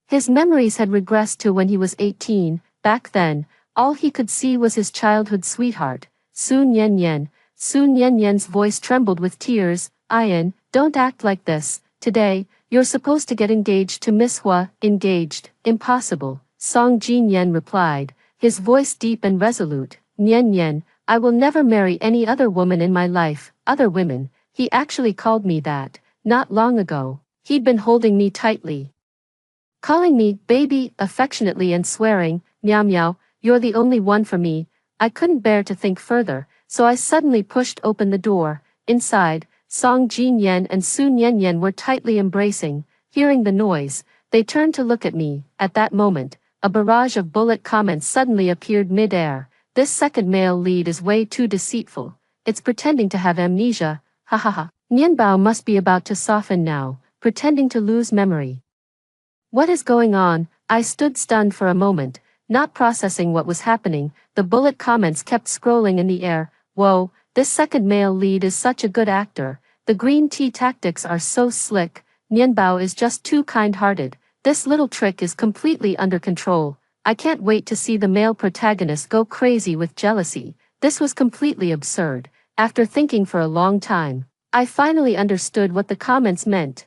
his memories had regressed to when he was 18. Back then, all he could see was his childhood sweetheart, Su Nianyan. Su Nianyan's voice trembled with tears. Ian, don't act like this. Today, you're supposed to get engaged to Miss Hua. Engaged? Impossible, Song Jinyan replied, his voice deep and resolute. Nianyan, I will never marry any other woman in my life. Other women, he actually called me that, not long ago. He'd been holding me tightly, calling me baby affectionately and swearing, Meow Meow, you're the only one for me. I couldn't bear to think further, so I suddenly pushed open the door. Inside, Song Jinyan and Su Nianyan were tightly embracing. Hearing the noise, they turned to look at me. At that moment, a barrage of bullet comments suddenly appeared mid-air. This second male lead is way too deceitful. It's pretending to have amnesia. Ha ha ha. Nianbao must be about to soften now, pretending to lose memory. What is going on? I stood stunned for a moment, not processing what was happening. The bullet comments kept scrolling in the air. Whoa, this second male lead is such a good actor. The green tea tactics are so slick, Nianbao is just too kind-hearted. This little trick is completely under control. I can't wait to see the male protagonist go crazy with jealousy. This was completely absurd. After thinking for a long time, I finally understood what the comments meant.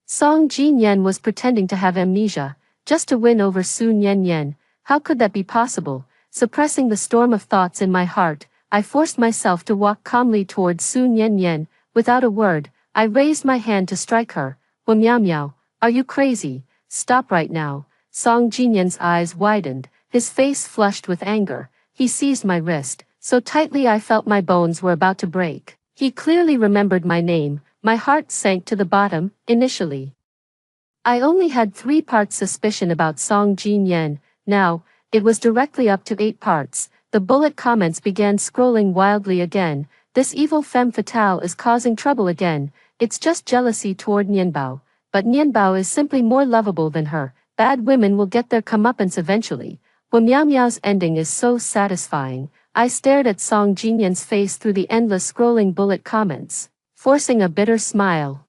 Song Jinyan was pretending to have amnesia, just to win over Su Nianyan. How could that be possible? Suppressing the storm of thoughts in my heart, I forced myself to walk calmly towards Su Nianyan. Without a word, I raised my hand to strike her. Meow meow, are you crazy? Stop right now. Song Jinyan's eyes widened, his face flushed with anger. He seized my wrist, so tightly I felt my bones were about to break. He clearly remembered my name. My heart sank to the bottom. Initially, I only had 3 parts suspicion about Song Jinyan. Now, it was directly up to 8 parts. The bullet comments began scrolling wildly again. This evil femme fatale is causing trouble again. It's just jealousy toward Nianbao. But Nianbao is simply more lovable than her. Bad women will get their comeuppance eventually. Meow Meow's ending is so satisfying. I stared at Song Jinyan's face through the endless scrolling bullet comments, forcing a bitter smile.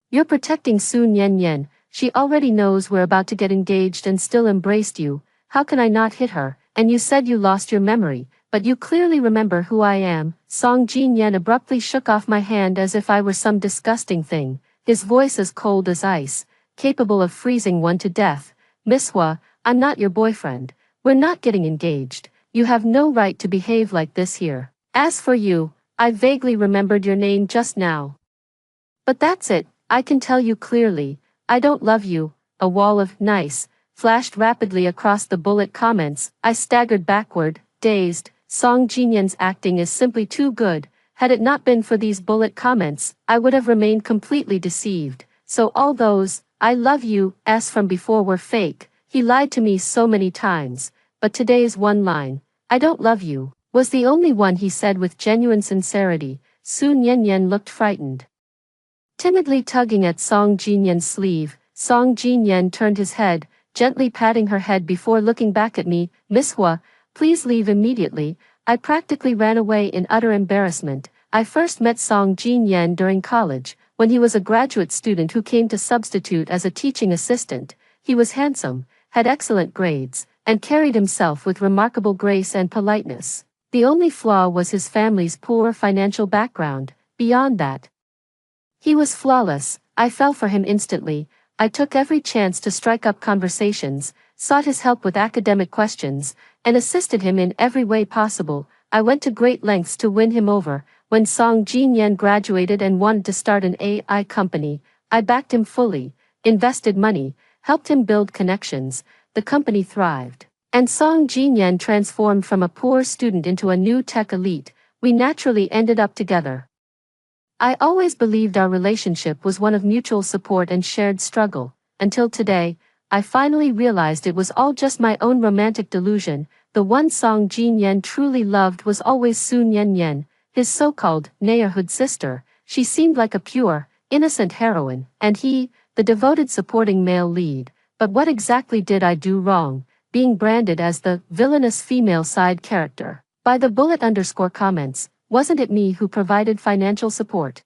You're protecting Su Nianyan. She already knows we're about to get engaged and still embraced you. How can I not hit her? And you said you lost your memory, but you clearly remember who I am. Song Jinyan abruptly shook off my hand as if I were some disgusting thing, his voice as cold as ice, capable of freezing one to death. Miss Hua, I'm not your boyfriend. We're not getting engaged. You have no right to behave like this here. As for you, I vaguely remembered your name just now. But that's it, I can tell you clearly, I don't love you. A wall of nice flashed rapidly across the bullet comments. I staggered backward, dazed. Song Jinyan's acting is simply too good. Had it not been for these bullet comments, I would have remained completely deceived. So all those, I love you, as from before were fake. He lied to me so many times. But today's one line, I don't love you, was the only one he said with genuine sincerity. Su Nianyan looked frightened. Timidly tugging at Song Jinyan's sleeve, Song Jinyan turned his head, gently patting her head before looking back at me. Miss Hua, please leave immediately. I practically ran away in utter embarrassment. I first met Song Jinyan during college, when he was a graduate student who came to substitute as a teaching assistant. He was handsome, had excellent grades, and carried himself with remarkable grace and politeness. The only flaw was his family's poor financial background. Beyond that, he was flawless. I fell for him instantly. I took every chance to strike up conversations, sought his help with academic questions, and assisted him in every way possible. I went to great lengths to win him over. When Song Jinyan graduated and wanted to start an AI company, I backed him fully, invested money, helped him build connections. The company thrived. And Song Jinyan transformed from a poor student into a new tech elite. We naturally ended up together. I always believed our relationship was one of mutual support and shared struggle. Until today, I finally realized it was all just my own romantic delusion. The one Song Jinyan truly loved was always Su Nianyan, his so-called neighborhood sister. She seemed like a pure, innocent heroine, and he, the devoted supporting male lead. But what exactly did I do wrong, being branded as the villainous female side character? By the bullet_comments, wasn't it me who provided financial support,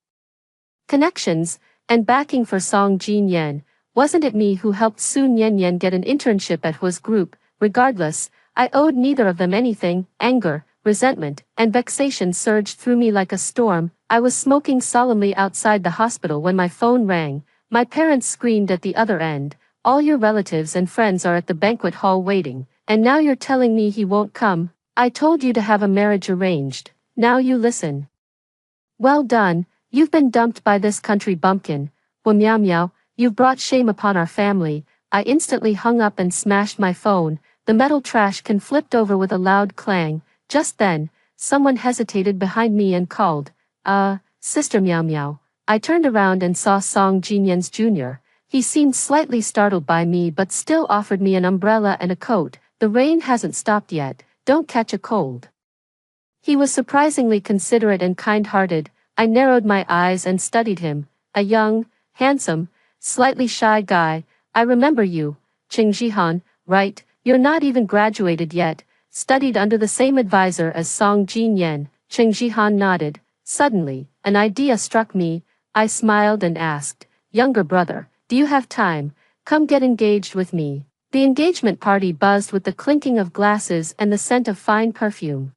connections, and backing for Song Jinyan? Wasn't it me who helped Su Nianyan get an internship at Hua's group? Regardless, I owed neither of them anything. Anger, resentment, and vexation surged through me like a storm. I was smoking solemnly outside the hospital when my phone rang. My parents screamed at the other end. All your relatives and friends are at the banquet hall waiting, and now you're telling me he won't come? I told you to have a marriage arranged. Now you listen. Well done, you've been dumped by this country bumpkin. Meow meow, you've brought shame upon our family. I instantly hung up and smashed my phone. The metal trash can flipped over with a loud clang. Just then, someone hesitated behind me and called, Sister Meow Meow. I turned around and saw Song Jinyan's Jr. He seemed slightly startled by me but still offered me an umbrella and a coat. The rain hasn't stopped yet, don't catch a cold. He was surprisingly considerate and kind-hearted. I narrowed my eyes and studied him. A young, handsome, slightly shy guy. I remember you, Ching Jihan, right? You're not even graduated yet. Studied under the same advisor as Song Jinyan. Ching Jihan nodded. Suddenly, an idea struck me. I smiled and asked, "Younger brother, do you have time? Come get engaged with me." The engagement party buzzed with the clinking of glasses and the scent of fine perfume.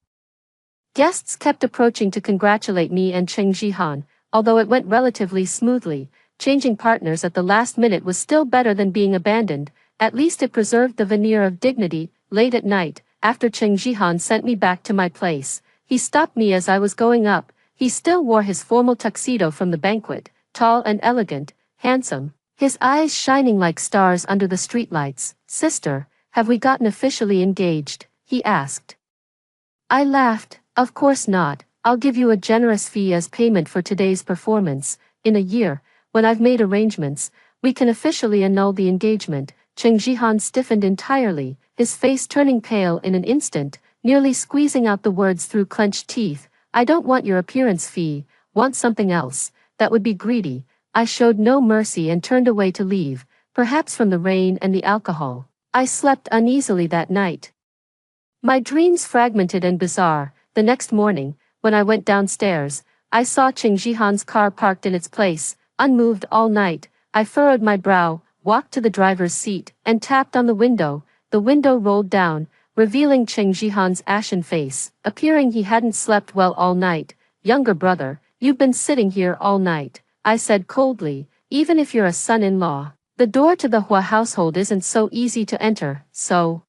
Guests kept approaching to congratulate me and Cheng Jihan, although it went relatively smoothly. Changing partners at the last minute was still better than being abandoned. At least it preserved the veneer of dignity. Late at night, after Cheng Jihan sent me back to my place, he stopped me as I was going up. He still wore his formal tuxedo from the banquet, tall and elegant, handsome, his eyes shining like stars under the streetlights. "Sister, have we gotten officially engaged?" he asked. I laughed. "Of course not. I'll give you a generous fee as payment for today's performance. In a year, when I've made arrangements, we can officially annul the engagement." Cheng Jihan stiffened entirely, his face turning pale in an instant, nearly squeezing out the words through clenched teeth. "I don't want your appearance fee, want something else. That would be greedy." I showed no mercy and turned away to leave, perhaps from the rain and the alcohol. I slept uneasily that night. My dreams fragmented and bizarre. The next morning, when I went downstairs, I saw Cheng Jihan's car parked in its place, unmoved all night. I furrowed my brow, walked to the driver's seat, and tapped on the window. The window rolled down, revealing Cheng Jihan's ashen face, appearing he hadn't slept well all night. "Younger brother, you've been sitting here all night," I said coldly, "even if you're a son-in-law. The door to the Hua household isn't so easy to enter, so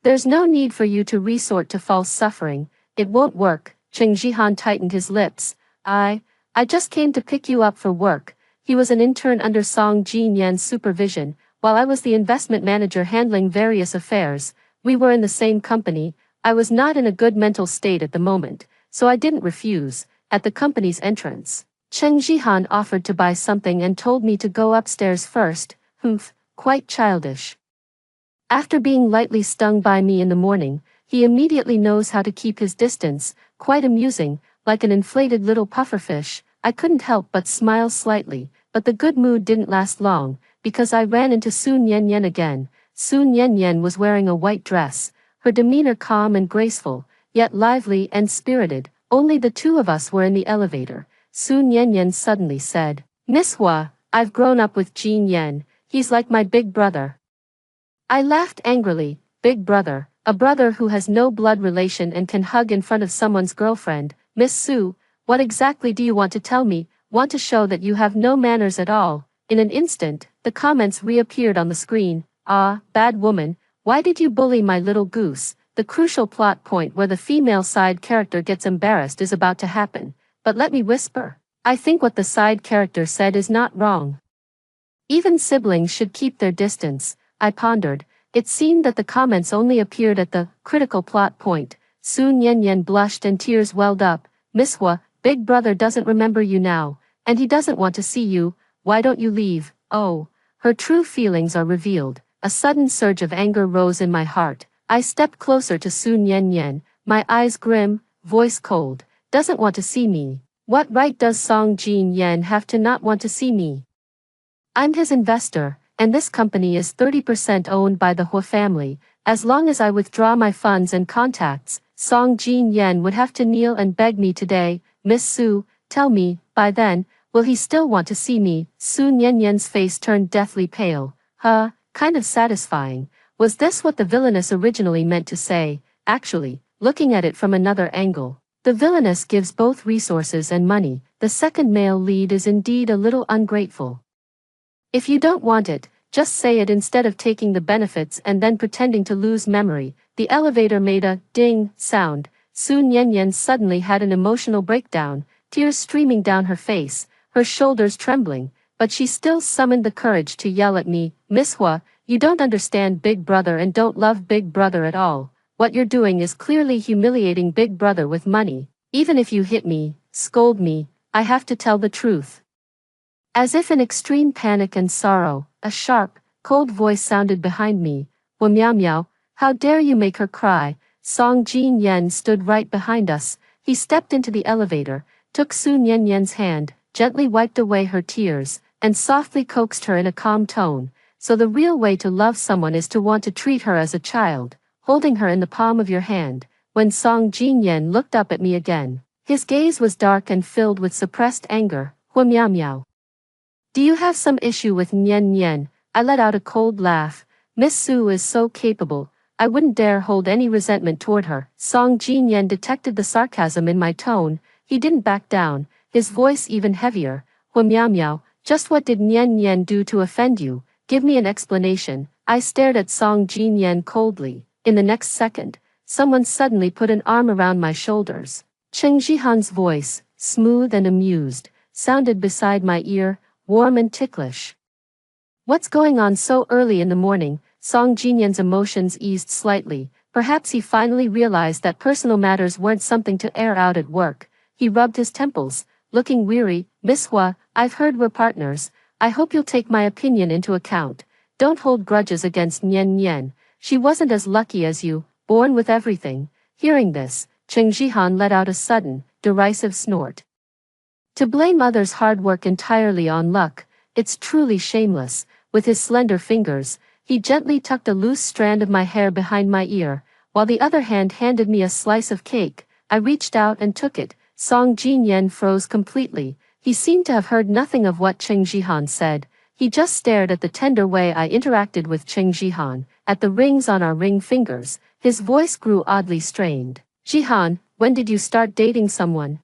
there's no need for you to resort to false suffering. It won't work." Cheng Jihan tightened his lips. I just came to pick you up for work." He was an intern under Song Jin Yan's supervision, while I was the investment manager handling various affairs. We were in the same company. I was not in a good mental state at the moment, so I didn't refuse. At the company's entrance, Cheng Jihan offered to buy something and told me to go upstairs first. Humph, quite childish. After being lightly stung by me in the morning, he immediately knows how to keep his distance. Quite amusing, like an inflated little pufferfish. I couldn't help but smile slightly, but the good mood didn't last long, because I ran into Sun Yanyan again. Sun Yanyan was wearing a white dress, her demeanor calm and graceful, yet lively and spirited. Only the two of us were in the elevator. Sun Yanyan suddenly said, "Miss Hua, I've grown up with Jin Yan. He's like my big brother." I laughed angrily. "Big brother? A brother who has no blood relation and can hug in front of someone's girlfriend? Miss Su, what exactly do you want to tell me? Want to show that you have no manners at all?" In an instant, the comments reappeared on the screen. "Ah, bad woman, why did you bully my little goose?" The crucial plot point where the female side character gets embarrassed is about to happen. But let me whisper. I think what the side character said is not wrong. Even siblings should keep their distance. I pondered. It seemed that the comments only appeared at the critical plot point. Sun Yanyan blushed and tears welled up. "Miss Hua, big brother doesn't remember you now, and he doesn't want to see you. Why don't you leave?" Oh, her true feelings are revealed. A sudden surge of anger rose in my heart. I stepped closer to Sun Yanyan, my eyes grim, voice cold. "Doesn't want to see me? What right does Song Jin Yan have to not want to see me? I'm his investor, and this company is 30% owned by the Hua family. As long as I withdraw my funds and contacts, Song Jin Yan would have to kneel and beg me today. Miss Su, tell me, by then, will he still want to see me?" Sun Yanyan's face turned deathly pale. Kind of satisfying. Was this what the villainess originally meant to say? Actually, looking at it from another angle, the villainess gives both resources and money. The second male lead is indeed a little ungrateful. If you don't want it, just say it instead of taking the benefits and then pretending to lose memory. The elevator made a ding sound. Sun Yanyan suddenly had an emotional breakdown, tears streaming down her face, her shoulders trembling, but she still summoned the courage to yell at me. "Miss Hua, you don't understand Big Brother and don't love Big Brother at all. What you're doing is clearly humiliating Big Brother with money. Even if you hit me, scold me, I have to tell the truth." As if in extreme panic and sorrow, a sharp, cold voice sounded behind me. "Wa meow meow, how dare you make her cry?" Song Jin Yan stood right behind us. He stepped into the elevator, took Sun Yanyan's hand, gently wiped away her tears, and softly coaxed her in a calm tone. "So the real way to love someone is to want to treat her as a child, holding her in the palm of your hand." When Song Jin Yan looked up at me again, His gaze was dark and filled with suppressed anger. Hua miao miao. Do you have some issue with Nian Nian? I let out a cold laugh. Miss Su is so capable, I wouldn't dare hold any resentment toward her. Song Jinyan detected the sarcasm in my tone. He didn't back down, his voice even heavier. Hua miao miao, just what did Nian Nian do to offend you? Give me an explanation. I stared at Song Jinyan coldly. In the next second, someone suddenly put an arm around my shoulders. Cheng Jihan's voice, smooth and amused, sounded beside my ear, warm and ticklish. What's going on so early in the morning? Song Jinyan's emotions eased slightly. Perhaps he finally realized that personal matters weren't something to air out at work. He rubbed his temples, looking weary. Miss Hua, I've heard we're partners. I hope you'll take my opinion into account. Don't hold grudges against Nian Nian. She wasn't as lucky as you, born with everything. Hearing this, Cheng Jihan let out a sudden, derisive snort. To blame others' hard work entirely on luck, it's truly shameless. With his slender fingers, he gently tucked a loose strand of my hair behind my ear, while the other hand handed me a slice of cake. I reached out and took it. Song Jinyan froze completely. He seemed to have heard nothing of what Cheng Jihan said. He just stared at the tender way I interacted with Cheng Jihan, at the rings on our ring fingers. His voice grew oddly strained. Jihan, when did you start dating someone?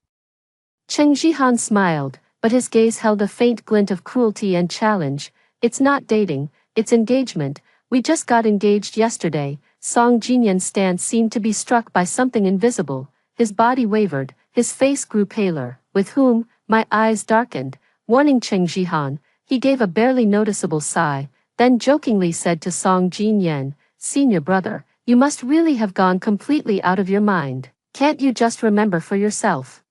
Cheng Jihan smiled, but his gaze held a faint glint of cruelty and challenge. It's not dating, it's engagement. We just got engaged yesterday. Song Jinyan's stance seemed to be struck by something invisible. His body wavered, his face grew paler. With whom? My eyes darkened, warning Cheng Jihan. He gave a barely noticeable sigh, then jokingly said to Song Jinyan, Senior brother, you must really have gone completely out of your mind. Can't you just remember for yourself?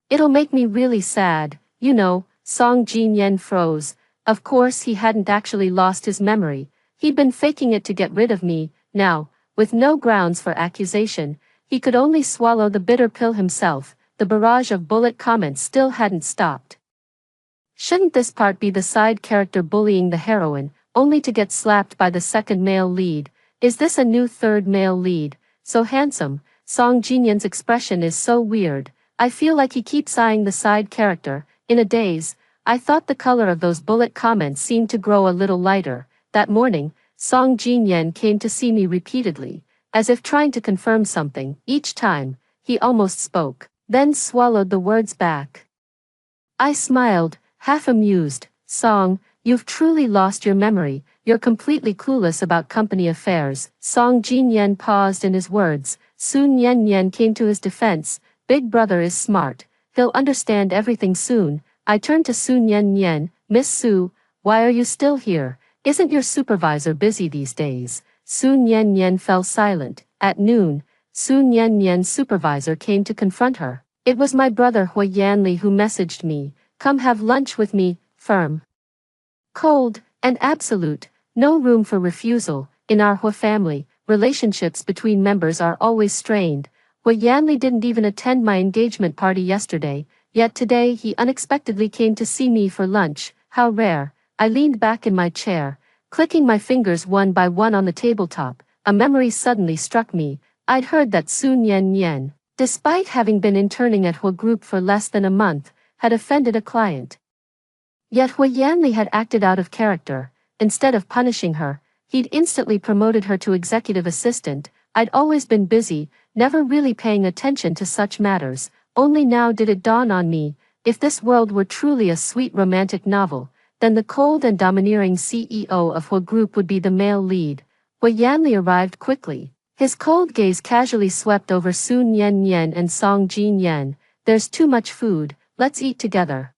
It'll make me really sad, you know. Song Jinyan froze. Of course he hadn't actually lost his memory. He'd been faking it to get rid of me. Now, with no grounds for accusation, he could only swallow the bitter pill himself. The barrage of bullet comments still hadn't stopped. Shouldn't this part be the side character bullying the heroine, only to get slapped by the second male lead? Is this a new third male lead? So handsome. Song Jinyan's expression is so weird. I feel like he keeps eyeing the side character. In a daze, I thought the color of those bullet comments seemed to grow a little lighter. That morning, Song Jinyan came to see me repeatedly, as if trying to confirm something. Each time, he almost spoke, then swallowed the words back. I smiled, half amused. Song, you've truly lost your memory. You're completely clueless about company affairs. Song Jinyan paused in his words. Sun Yan came to his defense. Big brother is smart. He'll understand everything soon. I turned to Sun Yan. Miss Su, why are you still here? Isn't your supervisor busy these days? Sun Yan fell silent. At noon, Sun Yan's supervisor came to confront her. It was my brother Hua Yanli who messaged me. Come have lunch with me, firm. Cold, and absolute, no room for refusal. In our Hua family, relationships between members are always strained. Hua Yanli didn't even attend my engagement party yesterday, yet today he unexpectedly came to see me for lunch. How rare. I leaned back in my chair, clicking my fingers one by one on the tabletop. A memory suddenly struck me. I'd heard that Sun Yan, despite having been interning at Hua Group for less than a month, had offended a client. Yet Hua Yanli had acted out of character. Instead of punishing her, he'd instantly promoted her to executive assistant. I'd always been busy, never really paying attention to such matters. Only now did it dawn on me, if this world were truly a sweet romantic novel, then the cold and domineering CEO of Hua Group would be the male lead. Hua Yanli arrived quickly. His cold gaze casually swept over Sun Yan and Song Jinyan. There's too much food, let's eat together.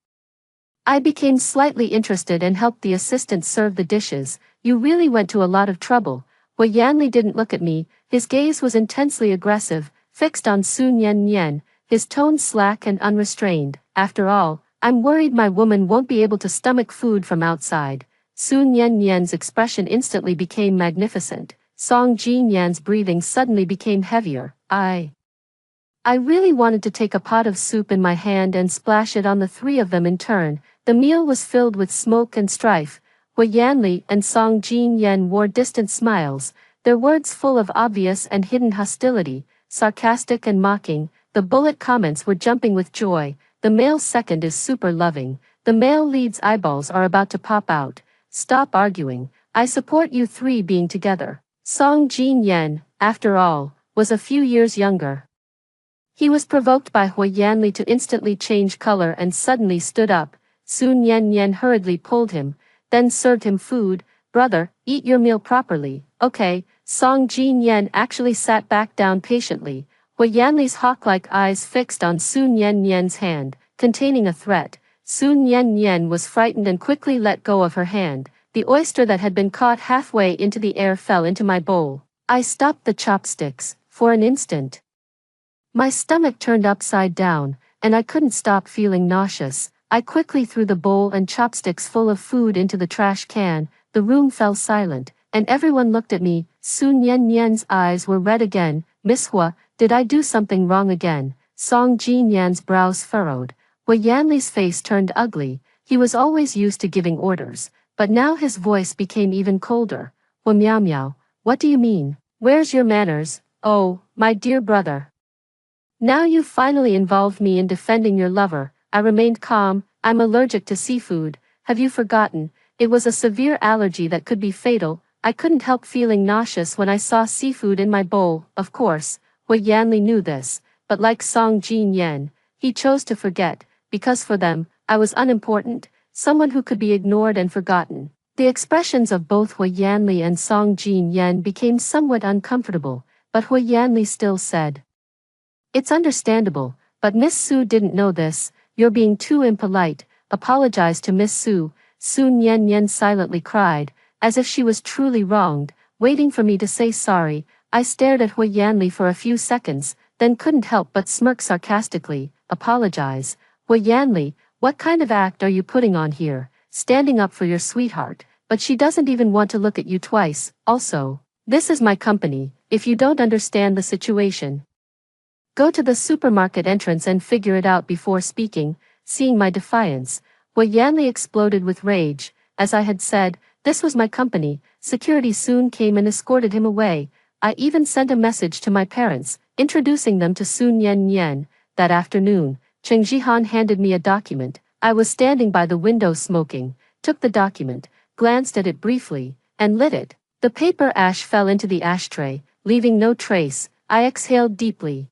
I became slightly interested and helped the assistant serve the dishes. You really went to a lot of trouble. Hua Yanli didn't look at me. His gaze was intensely aggressive, fixed on Sun Yan, his tone slack and unrestrained. After all, I'm worried my woman won't be able to stomach food from outside. Sun Yan's expression instantly became magnificent. Song Jinyan's breathing suddenly became heavier. I really wanted to take a pot of soup in my hand and splash it on the three of them in turn. The meal was filled with smoke and strife. Hua Yanli and Song Jinyan wore distant smiles, their words full of obvious and hidden hostility, sarcastic and mocking. The bullet comments were jumping with joy. The male second is super loving. The male lead's eyeballs are about to pop out. Stop arguing. I support you three being together. Song Jin Yen, after all, was a few years younger. He was provoked by Hui Yanli to instantly change color and suddenly stood up. Sun Yen Yen hurriedly pulled him, then served him food. Brother, eat your meal properly. Okay. Song Jin Yen actually sat back down patiently. Hui Yanli's hawk-like eyes fixed on Sun Yen Yen's hand, containing a threat. Sun Yen Yen was frightened and quickly let go of her hand. The oyster that had been caught halfway into the air fell into my bowl. I stopped the chopsticks, for an instant. My stomach turned upside down, and I couldn't stop feeling nauseous. I quickly threw the bowl and chopsticks full of food into the trash can. The room fell silent, and everyone looked at me. Sun Yen Yen's eyes were red again. Miss Hua, did I do something wrong again? Song Jin Yan's brows furrowed. Hui Yanli's face turned ugly. He was always used to giving orders, but now his voice became even colder. Hui Miao Miao, what do you mean? Where's your manners? Oh, my dear brother. Now you've finally involved me in defending your lover. I remained calm. I'm allergic to seafood. Have you forgotten? It was a severe allergy that could be fatal. I couldn't help feeling nauseous when I saw seafood in my bowl. Of course, Hui Yanli knew this, but like Song Jin Yen, he chose to forget, because for them, I was unimportant, someone who could be ignored and forgotten. The expressions of both Hui Yanli and Song Jin Yen became somewhat uncomfortable, but Hui Yanli still said, "It's understandable, but Miss Su didn't know this. You're being too impolite. Apologize to Miss Su." Sun Yen Yen silently cried, as if she was truly wronged, waiting for me to say sorry. I stared at Hui Yanli for a few seconds, then couldn't help but smirk sarcastically. Apologize? Hui Yanli, what kind of act are you putting on here? Standing up for your sweetheart, but she doesn't even want to look at you twice. Also, this is my company. If you don't understand the situation, go to the supermarket entrance and figure it out before speaking. Seeing my defiance, Hui Yanli exploded with rage. As I had said, this was my company. Security soon came and escorted him away. I even sent a message to my parents, introducing them to Sun Yen Yen. That afternoon, Cheng Jihan handed me a document. I was standing by the window smoking, took the document, glanced at it briefly, and lit it. The paper ash fell into the ashtray, leaving no trace. I exhaled deeply.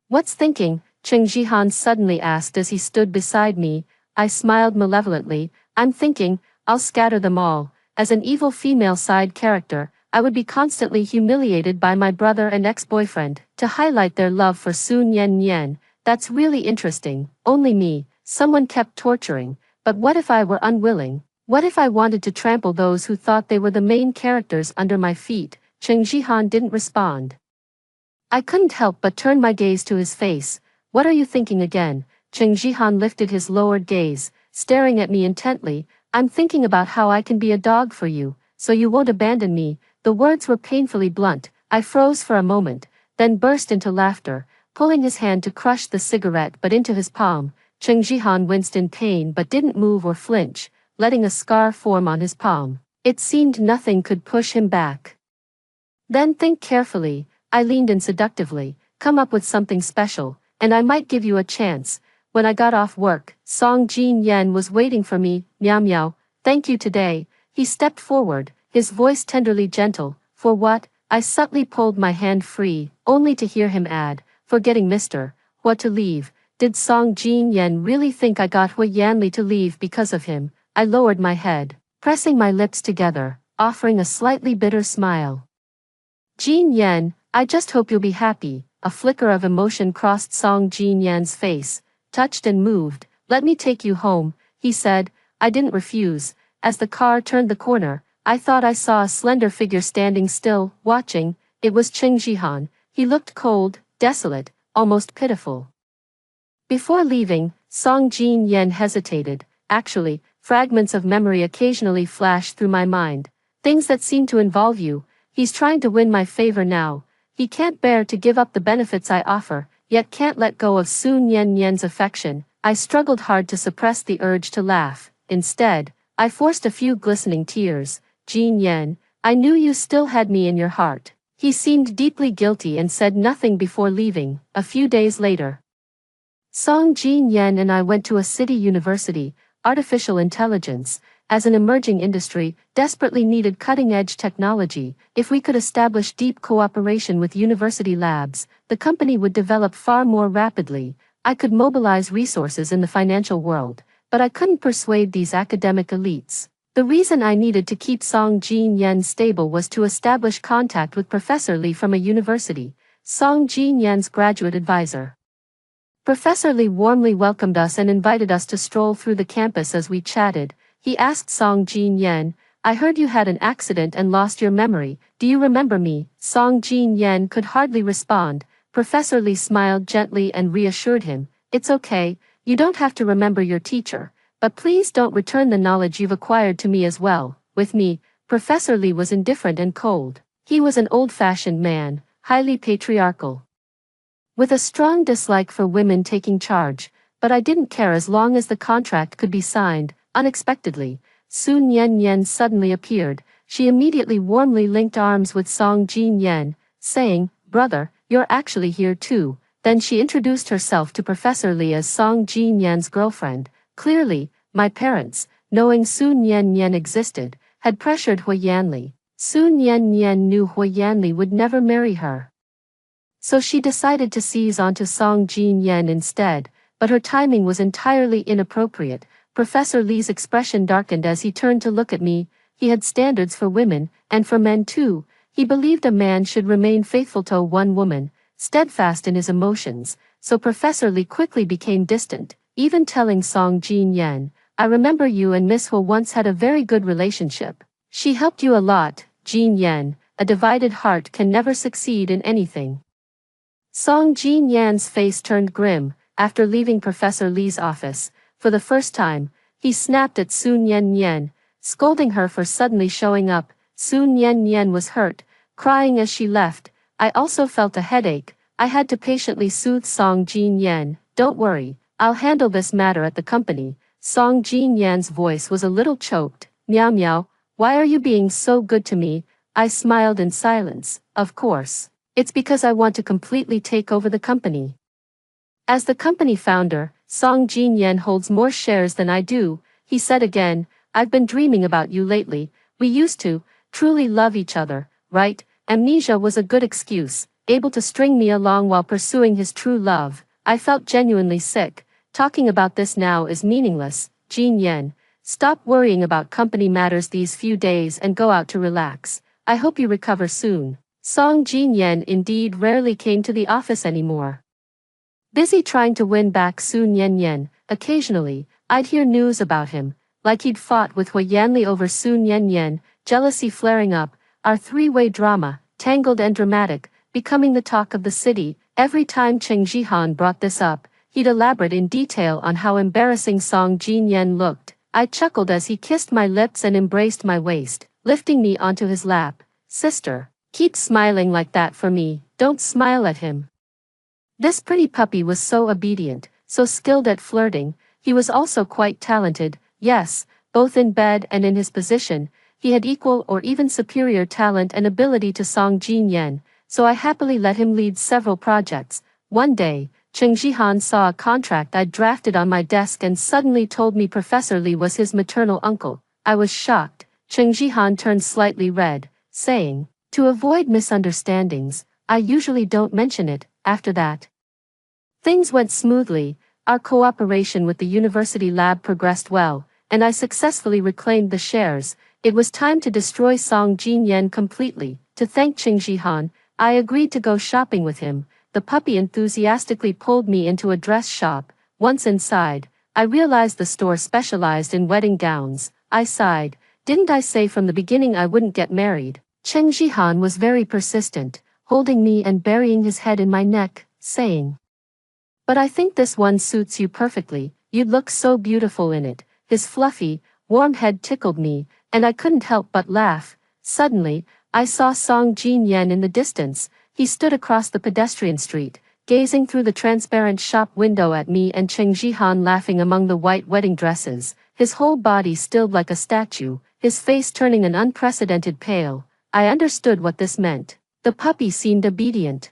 What's thinking? Cheng Jihan suddenly asked as he stood beside me. I smiled malevolently. I'm thinking, I'll scatter them all. As an evil female side character, I would be constantly humiliated by my brother and ex-boyfriend, to highlight their love for Sun Yen Yen. That's really interesting. Only me, someone kept torturing. But what if I were unwilling? What if I wanted to trample those who thought they were the main characters under my feet? Cheng Jihan didn't respond. I couldn't help but turn my gaze to his face. What are you thinking again? Cheng Jihan lifted his lowered gaze, staring at me intently. I'm thinking about how I can be a dog for you, so you won't abandon me. The words were painfully blunt. I froze for a moment, then burst into laughter, pulling his hand to crush the cigarette but into his palm. Cheng Jihan winced in pain but didn't move or flinch, letting a scar form on his palm. It seemed nothing could push him back. Then think carefully. I leaned in seductively. Come up with something special, and I might give you a chance. When I got off work, Song Jin Yen was waiting for me. Miao Miao, thank you today. He stepped forward, his voice tenderly gentle. For what? I subtly pulled my hand free, only to hear him add, for getting Mr. Hua to leave. Did Song Jin Yen really think I got Hui Yanli to leave because of him? I lowered my head, pressing my lips together, offering a slightly bitter smile. Jin Yen, I just hope you'll be happy. A flicker of emotion crossed Song Jin Yan's face. Touched and moved. Let me take you home, he said. I didn't refuse. As the car turned the corner, I thought I saw a slender figure standing still, watching. It was Cheng Jihan. He looked cold, desolate, almost pitiful. Before leaving, Song Jin Yen hesitated. Actually, fragments of memory occasionally flashed through my mind. Things that seem to involve you. He's trying to win my favor now. He can't bear to give up the benefits I offer, yet can't let go of Sun Yen Yen's affection. I struggled hard to suppress the urge to laugh. Instead, I forced a few glistening tears. Jin Yen, I knew you still had me in your heart. He seemed deeply guilty and said nothing before leaving. A few days later, Song Jin Yen and I went to a city university. Artificial intelligence, as an emerging industry, desperately needed cutting-edge technology. If we could establish deep cooperation with university labs, the company would develop far more rapidly. I could mobilize resources in the financial world, but I couldn't persuade these academic elites. The reason I needed to keep Song Jin Yen stable was to establish contact with Professor Lee from a university, Song Jin Yen's graduate advisor. Professor Lee warmly welcomed us and invited us to stroll through the campus. As we chatted, he asked Song Jin Yen, "I heard you had an accident and lost your memory. Do you remember me?" Song Jin Yen could hardly respond. Professor Lee smiled gently and reassured him, "It's okay, you don't have to remember your teacher, but please don't return the knowledge you've acquired to me as well." With me, Professor Lee was indifferent and cold. He was an old-fashioned man, highly patriarchal, with a strong dislike for women taking charge, but I didn't care as long as the contract could be signed. Unexpectedly, Sun Yen Yen suddenly appeared. She immediately warmly linked arms with Song Jin Yen, saying, "Brother, you're actually here too." Then she introduced herself to Professor Lee as Song Jin Yen's girlfriend. Clearly, my parents, knowing Sun Yen Yen existed, had pressured Hui Yanli. Sun Yen Yen knew Hui Yanli would never marry her, so she decided to seize onto Song Jin Yen instead, but her timing was entirely inappropriate. Professor Lee's expression darkened as he turned to look at me. He had standards for women, and for men too. He believed a man should remain faithful to one woman, steadfast in his emotions, so Professor Lee quickly became distant, even telling Song Jin Yen, "I remember you and Miss Ho once had a very good relationship. She helped you a lot." Jin Yen, a divided heart can never succeed in anything. Song Jin Yan's face turned grim. After leaving Professor Lee's office, for the first time, he snapped at Sun Yen Yen, scolding her for suddenly showing up. Sun Yen Yen was hurt, crying as she left. I also felt a headache. I had to patiently soothe Song Jin Yen. "Don't worry, I'll handle this matter at the company." Song Jin Yan's voice was a little choked. "Meow meow, why are you being so good to me?" I smiled in silence. "Of course, it's because I want to completely take over the company. As the company founder, Song Jin Yen holds more shares than I do," he said again. "I've been dreaming about you lately. We used to truly love each other, right?" Amnesia was a good excuse, able to string me along while pursuing his true love. I felt genuinely sick. Talking about this now is meaningless. Jin Yen, stop worrying about company matters these few days and go out to relax. I hope you recover soon. Song Jin Yen indeed rarely came to the office anymore, busy trying to win back Sun Yen Yen. Occasionally, I'd hear news about him, like he'd fought with Hui Yanli over Sun Yen Yen, jealousy flaring up, our three-way drama, tangled and dramatic, becoming the talk of the city. Every time Cheng Jihan brought this up, he'd elaborate in detail on how embarrassing Song Jin Yen looked. I chuckled as he kissed my lips and embraced my waist, lifting me onto his lap. "Sister, keep smiling like that for me, don't smile at him." This pretty puppy was so obedient, so skilled at flirting. He was also quite talented. Yes, both in bed and in his position, he had equal or even superior talent and ability to Song Jin Yen, so I happily let him lead several projects. One day, Cheng Jihan saw a contract I'd drafted on my desk and suddenly told me Professor Lee was his maternal uncle. I was shocked. Cheng Jihan turned slightly red, saying, "To avoid misunderstandings, I usually don't mention it." After that, things went smoothly. Our cooperation with the university lab progressed well, and I successfully reclaimed the shares. It was time to destroy Song Jin Yen completely. To thank Cheng Jihan, I agreed to go shopping with him. The puppy enthusiastically pulled me into a dress shop. Once inside, I realized the store specialized in wedding gowns. I sighed. Didn't I say from the beginning I wouldn't get married? Cheng Jihan was very persistent, holding me and burying his head in my neck, saying, "But I think this one suits you perfectly, you'd look so beautiful in it." His fluffy, warm head tickled me, and I couldn't help but laugh. Suddenly, I saw Song Jin Yen in the distance. He stood across the pedestrian street, gazing through the transparent shop window at me and Cheng Jihan laughing among the white wedding dresses, his whole body stilled like a statue, his face turning an unprecedented pale. I understood what this meant. The puppy seemed obedient,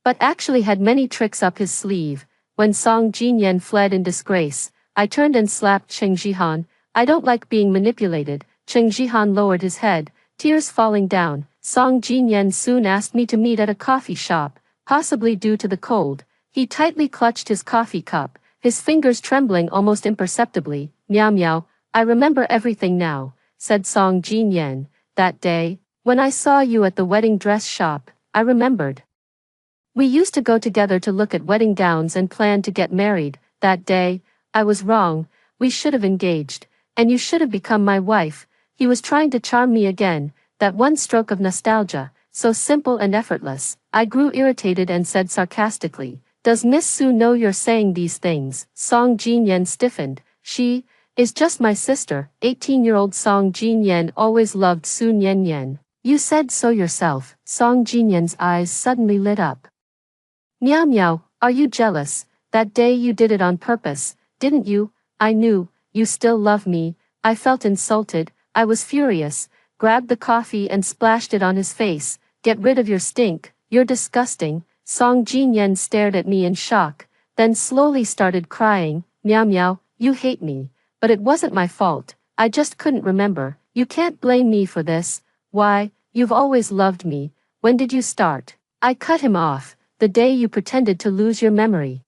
but actually had many tricks up his sleeve. When Song Jinyan fled in disgrace, I turned and slapped Cheng Jihan. I don't like being manipulated. Cheng Jihan lowered his head, tears falling down. Song Jinyan soon asked me to meet at a coffee shop, possibly due to the cold. He tightly clutched his coffee cup, his fingers trembling almost imperceptibly. Meow meow, I remember everything now, said Song Jinyan. That day, when I saw you at the wedding dress shop, I remembered. We used to go together to look at wedding gowns and plan to get married. That day, I was wrong. We should have engaged, and you should have become my wife. He was trying to charm me again, that one stroke of nostalgia, so simple and effortless. I grew irritated and said sarcastically, "Does Miss Su know you're saying these things?" Song Jinyan stiffened. "She is just my sister." 18-year-old Song Jinyan always loved Su Nian. "You said so yourself." Song Jinyan's eyes suddenly lit up. "Meow meow, are you jealous? That day you did it on purpose, didn't you?" "I knew, you still love me." I felt insulted, I was furious, grabbed the coffee and splashed it on his face. "Get rid of your stink, you're disgusting." Song Jinyan stared at me in shock, then slowly started crying. "Meow meow, you hate me. But it wasn't my fault, I just couldn't remember." "You can't blame me for this. Why, you've always loved me. When did you start?" I cut him off. "The day you pretended to lose your memory."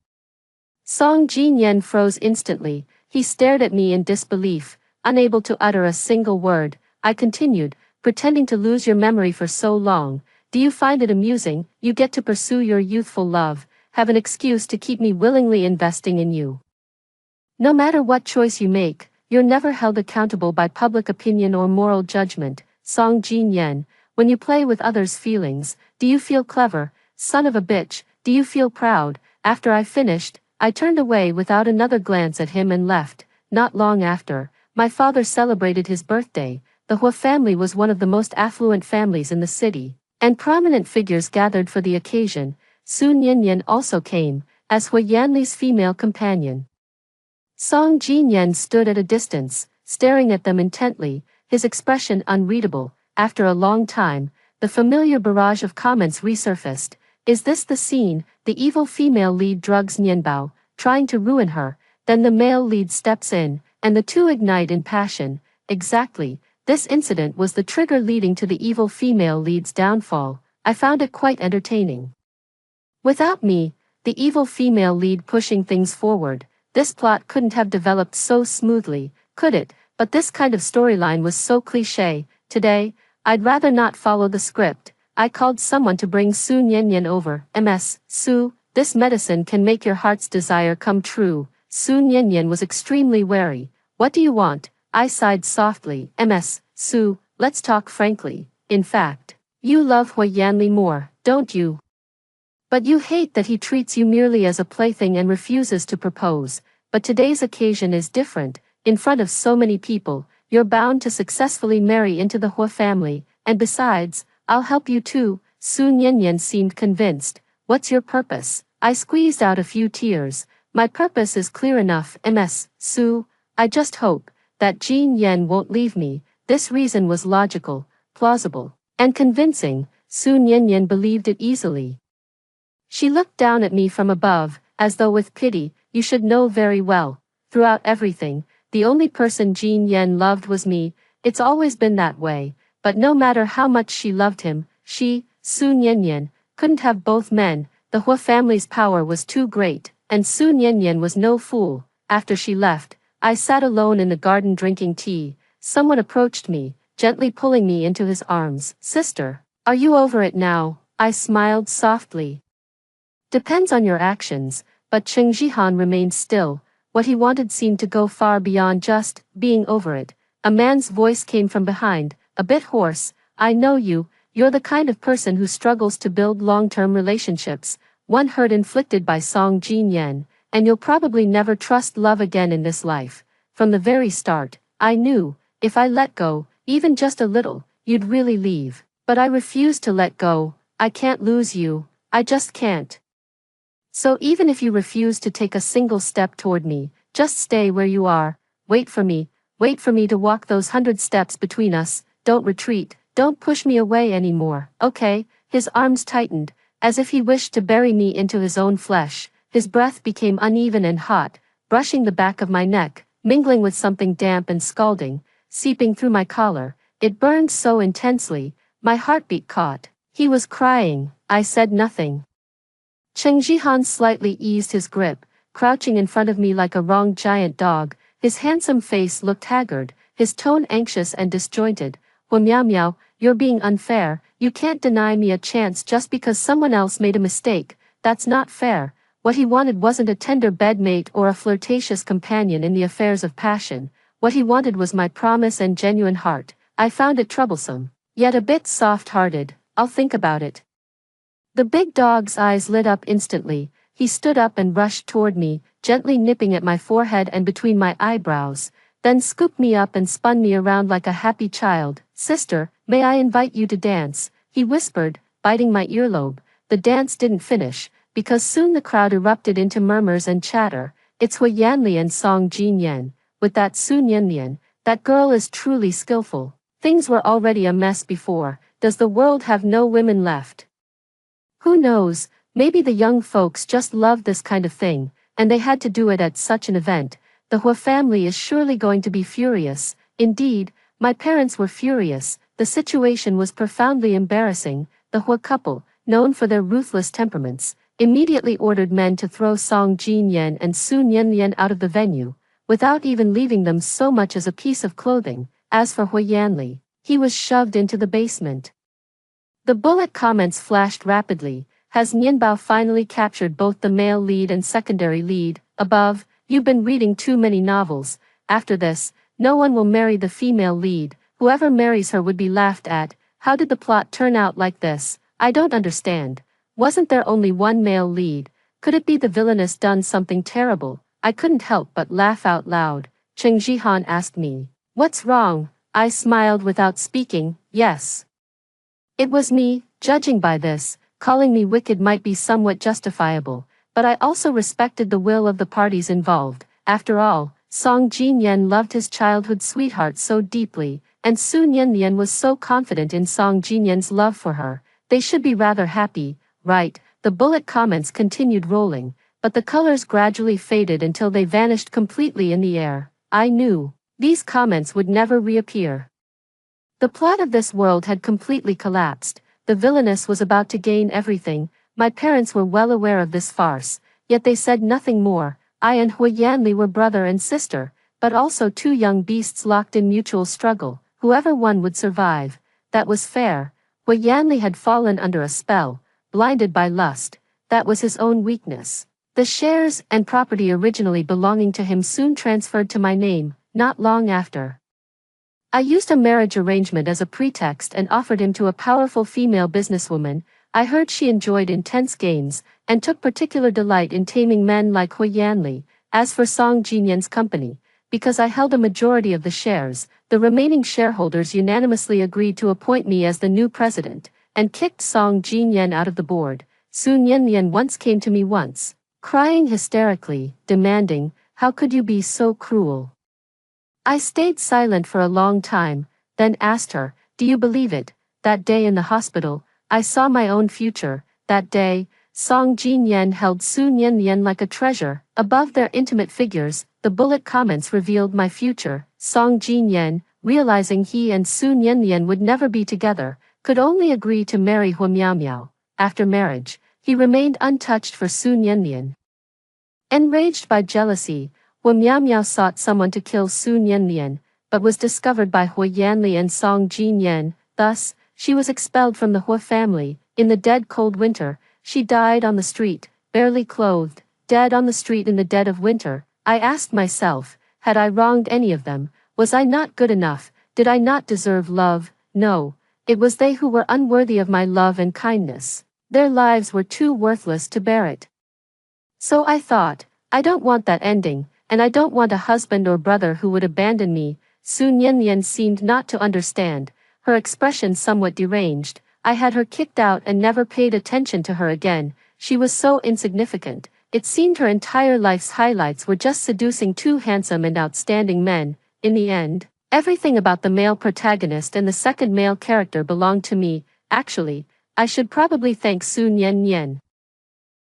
Song Jinyan froze instantly. He stared at me in disbelief, unable to utter a single word. I continued, "Pretending to lose your memory for so long. Do you find it amusing? You get to pursue your youthful love, have an excuse to keep me willingly investing in you. No matter what choice you make, you're never held accountable by public opinion or moral judgment." Song Jinyan, when you play with others' feelings, do you feel clever? Son of a bitch, do you feel proud? After I finished, I turned away without another glance at him and left. Not long after, my father celebrated his birthday. The Hua family was one of the most affluent families in the city, and prominent figures gathered for the occasion. Su Nianyan also came, as Hua Yanli's female companion. Song Jinyan stood at a distance, staring at them intently, his expression unreadable. After a long time, the familiar barrage of comments resurfaced. "Is this the scene? The evil female lead drugs Nianbao, trying to ruin her, then the male lead steps in, and the two ignite in passion." Exactly, this incident was the trigger leading to the evil female lead's downfall. I found it quite entertaining. Without me, the evil female lead pushing things forward, this plot couldn't have developed so smoothly, could it? But this kind of storyline was so cliché. Today, I'd rather not follow the script. I called someone to bring Su Nianyan over. "Ms. Su, this medicine can make your heart's desire come true." Su Nianyan was extremely wary. "What do you want?" I sighed softly. "Ms. Su, let's talk frankly. In fact, you love Hua Yanli more, don't you? But you hate that he treats you merely as a plaything and refuses to propose. But today's occasion is different. In front of so many people, you're bound to successfully marry into the Hua family, and besides, I'll help you too." Su Nianyan seemed convinced. "What's your purpose?" I squeezed out a few tears. "My purpose is clear enough, Ms. Su. I just hope that Jin Yan won't leave me." This reason was logical, plausible, and convincing. Su Nianyan believed it easily. She looked down at me from above, as though with pity. "You should know very well. Throughout everything, the only person Jin Yan loved was me. It's always been that way. But no matter how much she loved him, she, Su Nianyan, couldn't have both men. The Hua family's power was too great, and Su Nianyan was no fool." After she left, I sat alone in the garden drinking tea. Someone approached me, gently pulling me into his arms. "Sister, are you over it now?" I smiled softly. "Depends on your actions." But Cheng Jihan remained still. What he wanted seemed to go far beyond just being over it. A man's voice came from behind, a bit hoarse. "I know you. You're the kind of person who struggles to build long-term relationships. One hurt inflicted by Song Jinyan, and you'll probably never trust love again in this life. From the very start, I knew, if I let go, even just a little, you'd really leave. But I refuse to let go. I can't lose you. I just can't. So even if you refuse to take a single step toward me, just stay where you are. Wait for me to walk those 100 steps between us. Don't retreat, don't push me away anymore, okay?" His arms tightened, as if he wished to bury me into his own flesh. His breath became uneven and hot, brushing the back of my neck, mingling with something damp and scalding, seeping through my collar. It burned so intensely, my heartbeat caught. He was crying. I said nothing. Cheng Jihan slightly eased his grip, crouching in front of me like a wronged giant dog. His handsome face looked haggard, his tone anxious and disjointed. Miao Miao, you're being unfair. You can't deny me a chance just because someone else made a mistake. That's not fair. What he wanted wasn't a tender bedmate or a flirtatious companion in the affairs of passion. What he wanted was my promise and genuine heart. I found it troublesome, yet a bit soft-hearted. I'll think about it. The big dog's eyes lit up instantly. He stood up and rushed toward me, gently nipping at my forehead and between my eyebrows, then scooped me up and spun me around like a happy child. Sister, may I invite you to dance? He whispered, biting my earlobe. The dance didn't finish, because soon the crowd erupted into murmurs and chatter. It's Hui Yanli and Song Jinyan. With that Sun Yanlian, that girl is truly skillful. Things were already a mess before. Does the world have no women left? Who knows, maybe the young folks just loved this kind of thing, and they had to do it at such an event. The Hua family is surely going to be furious. Indeed, my parents were furious. The situation was profoundly embarrassing. The Hua couple, known for their ruthless temperaments, immediately ordered men to throw Song Jinyan and Sun Yanlian out of the venue, without even leaving them so much as a piece of clothing. As for Hui Yanli, he was shoved into the basement. The bullet comments flashed rapidly. Has Nianbao finally captured both the male lead and secondary lead? Above, you've been reading too many novels. After this, no one will marry the female lead. Whoever marries her would be laughed at. How did the plot turn out like this? I don't understand. Wasn't there only one male lead? Could it be the villainess done something terrible? I couldn't help but laugh out loud. Cheng Jihan asked me, "What's wrong?" I smiled without speaking. Yes. It was me. Judging by this, calling me wicked might be somewhat justifiable, but I also respected the will of the parties involved. After all, Song Jinyan loved his childhood sweetheart so deeply, and Sun Yanlian was so confident in Song Jinyan's love for her. They should be rather happy, right? The bullet comments continued rolling, but the colors gradually faded until they vanished completely in the air. I knew these comments would never reappear. The plot of this world had completely collapsed. The villainess was about to gain everything. My parents were well aware of this farce, yet they said nothing more. I and Hui Yanli were brother and sister, but also two young beasts locked in mutual struggle. Whoever won would survive. That was fair. Hui Yanli had fallen under a spell, blinded by lust. That was his own weakness. The shares and property originally belonging to him soon transferred to my name, not long after. I used a marriage arrangement as a pretext and offered him to a powerful female businesswoman. I heard she enjoyed intense games, and took particular delight in taming men like Hui Yanli. As for Song Jinyan's company, because I held a majority of the shares, the remaining shareholders unanimously agreed to appoint me as the new president, and kicked Song Jinyan out of the board. Sun Yanlian once came to me once, crying hysterically, demanding, "How could you be so cruel?" I stayed silent for a long time, then asked her, "Do you believe it? That day in the hospital, I saw my own future. That day, Song Jinyan held Sun Yanlian like a treasure. Above their intimate figures, the bullet comments revealed my future. Song Jinyan, realizing he and Sun Yanlian would never be together, could only agree to marry Hu Miao Miao. After marriage, he remained untouched for Sun Yanlian. Enraged by jealousy, Hu Miao Miao sought someone to kill Sun Yanlian, but was discovered by Hui Yanli and Song Jinyan. Thus, she was expelled from the Hua family. In the dead cold winter, she died on the street, barely clothed, dead on the street in the dead of winter. I asked myself, had I wronged any of them? Was I not good enough? Did I not deserve love? No, it was they who were unworthy of my love and kindness. Their lives were too worthless to bear it. So I thought, I don't want that ending, and I don't want a husband or brother who would abandon me. Sun Yanlian seemed not to understand, her expression somewhat deranged. I had her kicked out and never paid attention to her again. She was so insignificant. It seemed her entire life's highlights were just seducing two handsome and outstanding men. In the end, everything about the male protagonist and the second male character belonged to me. Actually, I should probably thank Sun Yen Yen.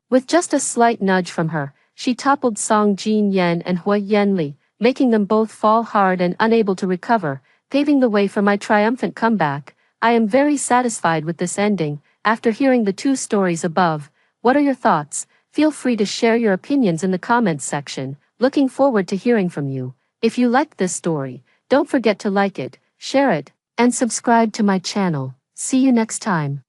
With just a slight nudge from her, she toppled Song Jin Yen and Hui Yenli, making them both fall hard and unable to recover, paving the way for my triumphant comeback. I am very satisfied with this ending. After hearing the two stories above, what are your thoughts? Feel free to share your opinions in the comments section. Looking forward to hearing from you. If you liked this story, don't forget to like it, share it, and subscribe to my channel. See you next time.